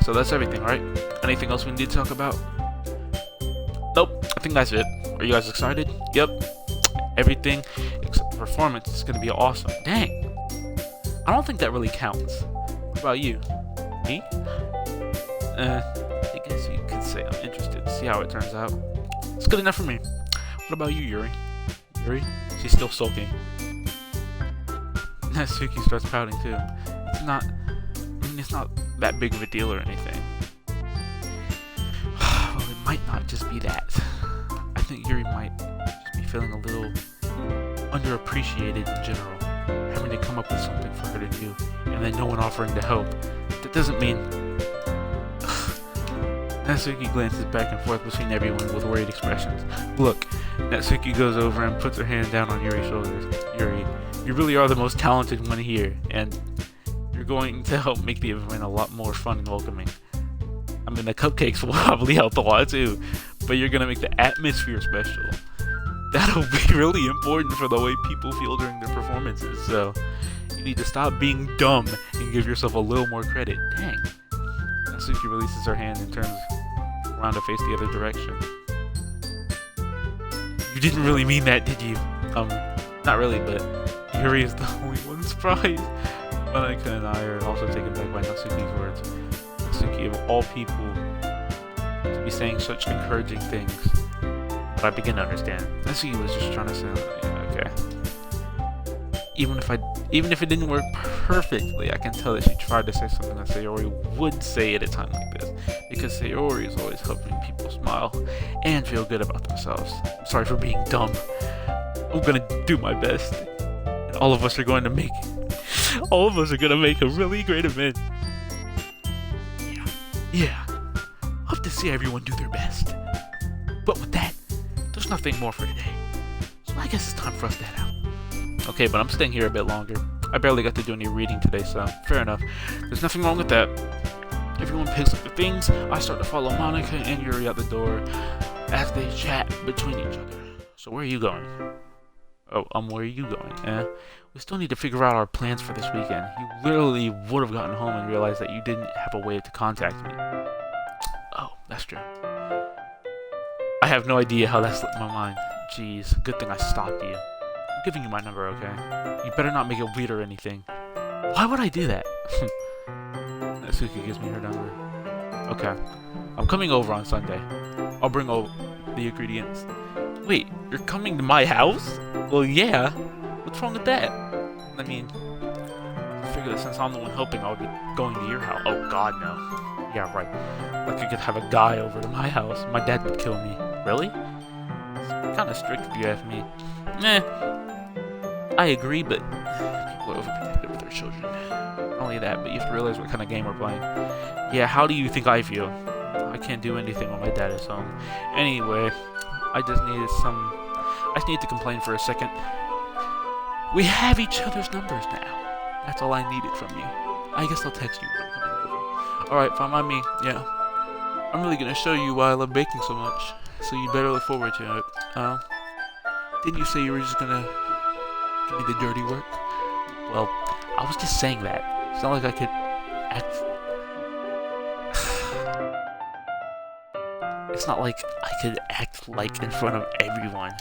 So that's everything, right? Anything else we need to talk about? Nope, I think that's it. Are you guys excited? Yep. Everything except the performance is gonna be awesome. Dang. I don't think that really counts. What about you? Me? I guess you could say I'm interested to see how it turns out. It's good enough for me. What about you, Yuri? Yuri? She's still sulking. Natsuki starts pouting too. It's not that big of a deal or anything. Well, it might not just be that. I think Yuri might just be feeling a little underappreciated in general. Having to come up with something for her to do, and then no one offering to help. That doesn't mean... Natsuki glances back and forth between everyone with worried expressions. Look, Natsuki goes over and puts her hand down on Yuri's shoulders. Yuri, you really are the most talented one here, and you're going to help make the event a lot more fun and welcoming. I mean, the cupcakes will probably help a lot too, but you're gonna make the atmosphere special. That'll be really important for the way people feel during their performances, so you need to stop being dumb and give yourself a little more credit. Dang. Natsuki releases her hand and turns around to face the other direction. You didn't really mean that, did you? Not really, but Yuri is the only one surprised. Monica and I are also taken back by Natsuki's words. Natsuki, of all people, to be saying such encouraging things. but I begin to understand. Natsuki was just trying to say, okay. Even if it didn't work perfectly, I can tell that she tried to say something that Sayori would say at a time like this. Because Sayori is always helping people smile and feel good about themselves. I'm sorry for being dumb. I'm gonna do my best. And all of us are gonna make a really great event. Yeah. Hope to see everyone do their best. But with that, there's nothing more for today. So I guess it's time for us to head out. Okay, but I'm staying here a bit longer. I barely got to do any reading today, so fair enough. There's nothing wrong with that. Everyone picks up their things. I start to follow Monica and Yuri out the door as they chat between each other. So where are you going? Oh, where are you going? We still need to figure out our plans for this weekend. You literally would have gotten home and realized that you didn't have a way to contact me. Oh, that's true. I have no idea how that slipped my mind. Jeez, good thing I stopped you. I'm giving you my number, okay? You better not make it weird or anything. Why would I do that? Natsuki gives me her number. Okay. I'm coming over on Sunday. I'll bring over the ingredients. Wait, you're coming to my house? Well, yeah. What's wrong with that? I mean, I figure that since I'm the one helping, I'll be going to your house. Oh, God, no. Yeah, right. Like I could have a guy over to my house. My dad would kill me. Really? It's kind of strict if you ask me. I agree, but people are overprotective with their children. Not only that, but you have to realize what kind of game we're playing. Yeah, how do you think I feel? I can't do anything when my dad is home. Anyway, I just need to complain for a second. We have each other's numbers now. That's all I needed from you. I guess I'll text you when I'm coming over. Alright, fine by me. Yeah. I'm really gonna show you why I love baking so much. So you better look forward to it. Didn't you say you were just gonna give me the dirty work? Well, I was just saying that. It's not like I could act... It's not like I could act like in front of everyone.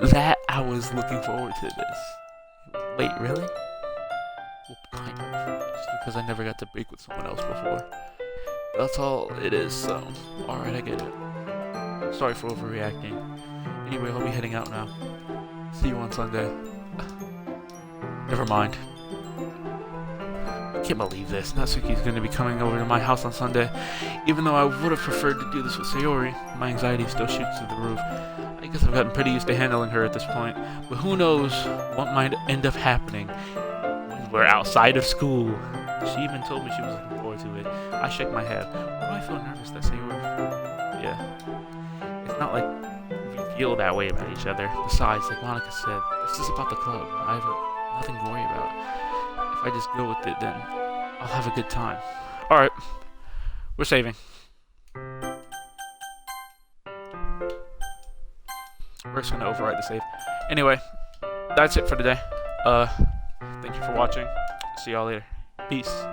That I was looking forward to this. Wait, really? Well, kind of. Just because I never got to bake with someone else before. That's all it is, so... Alright, I get it. Sorry for overreacting. Anyway, I'll be heading out now. See you on Sunday. Never mind. I can't believe this. Natsuki's going to be coming over to my house on Sunday. Even though I would have preferred to do this with Sayori, my anxiety still shoots through the roof. I guess I've gotten pretty used to handling her at this point. But who knows what might end up happening when we're outside of school. She even told me she was looking forward to it. I shake my head. Why do I feel nervous that Sayori... Yeah. It's not like we feel that way about each other. Besides, like Monica said, this is about the club. I have nothing to worry about. If I just go with it, then I'll have a good time. Alright. We're saving. We're just gonna override the save. Anyway, that's it for today. Thank you for watching. See y'all later. Peace.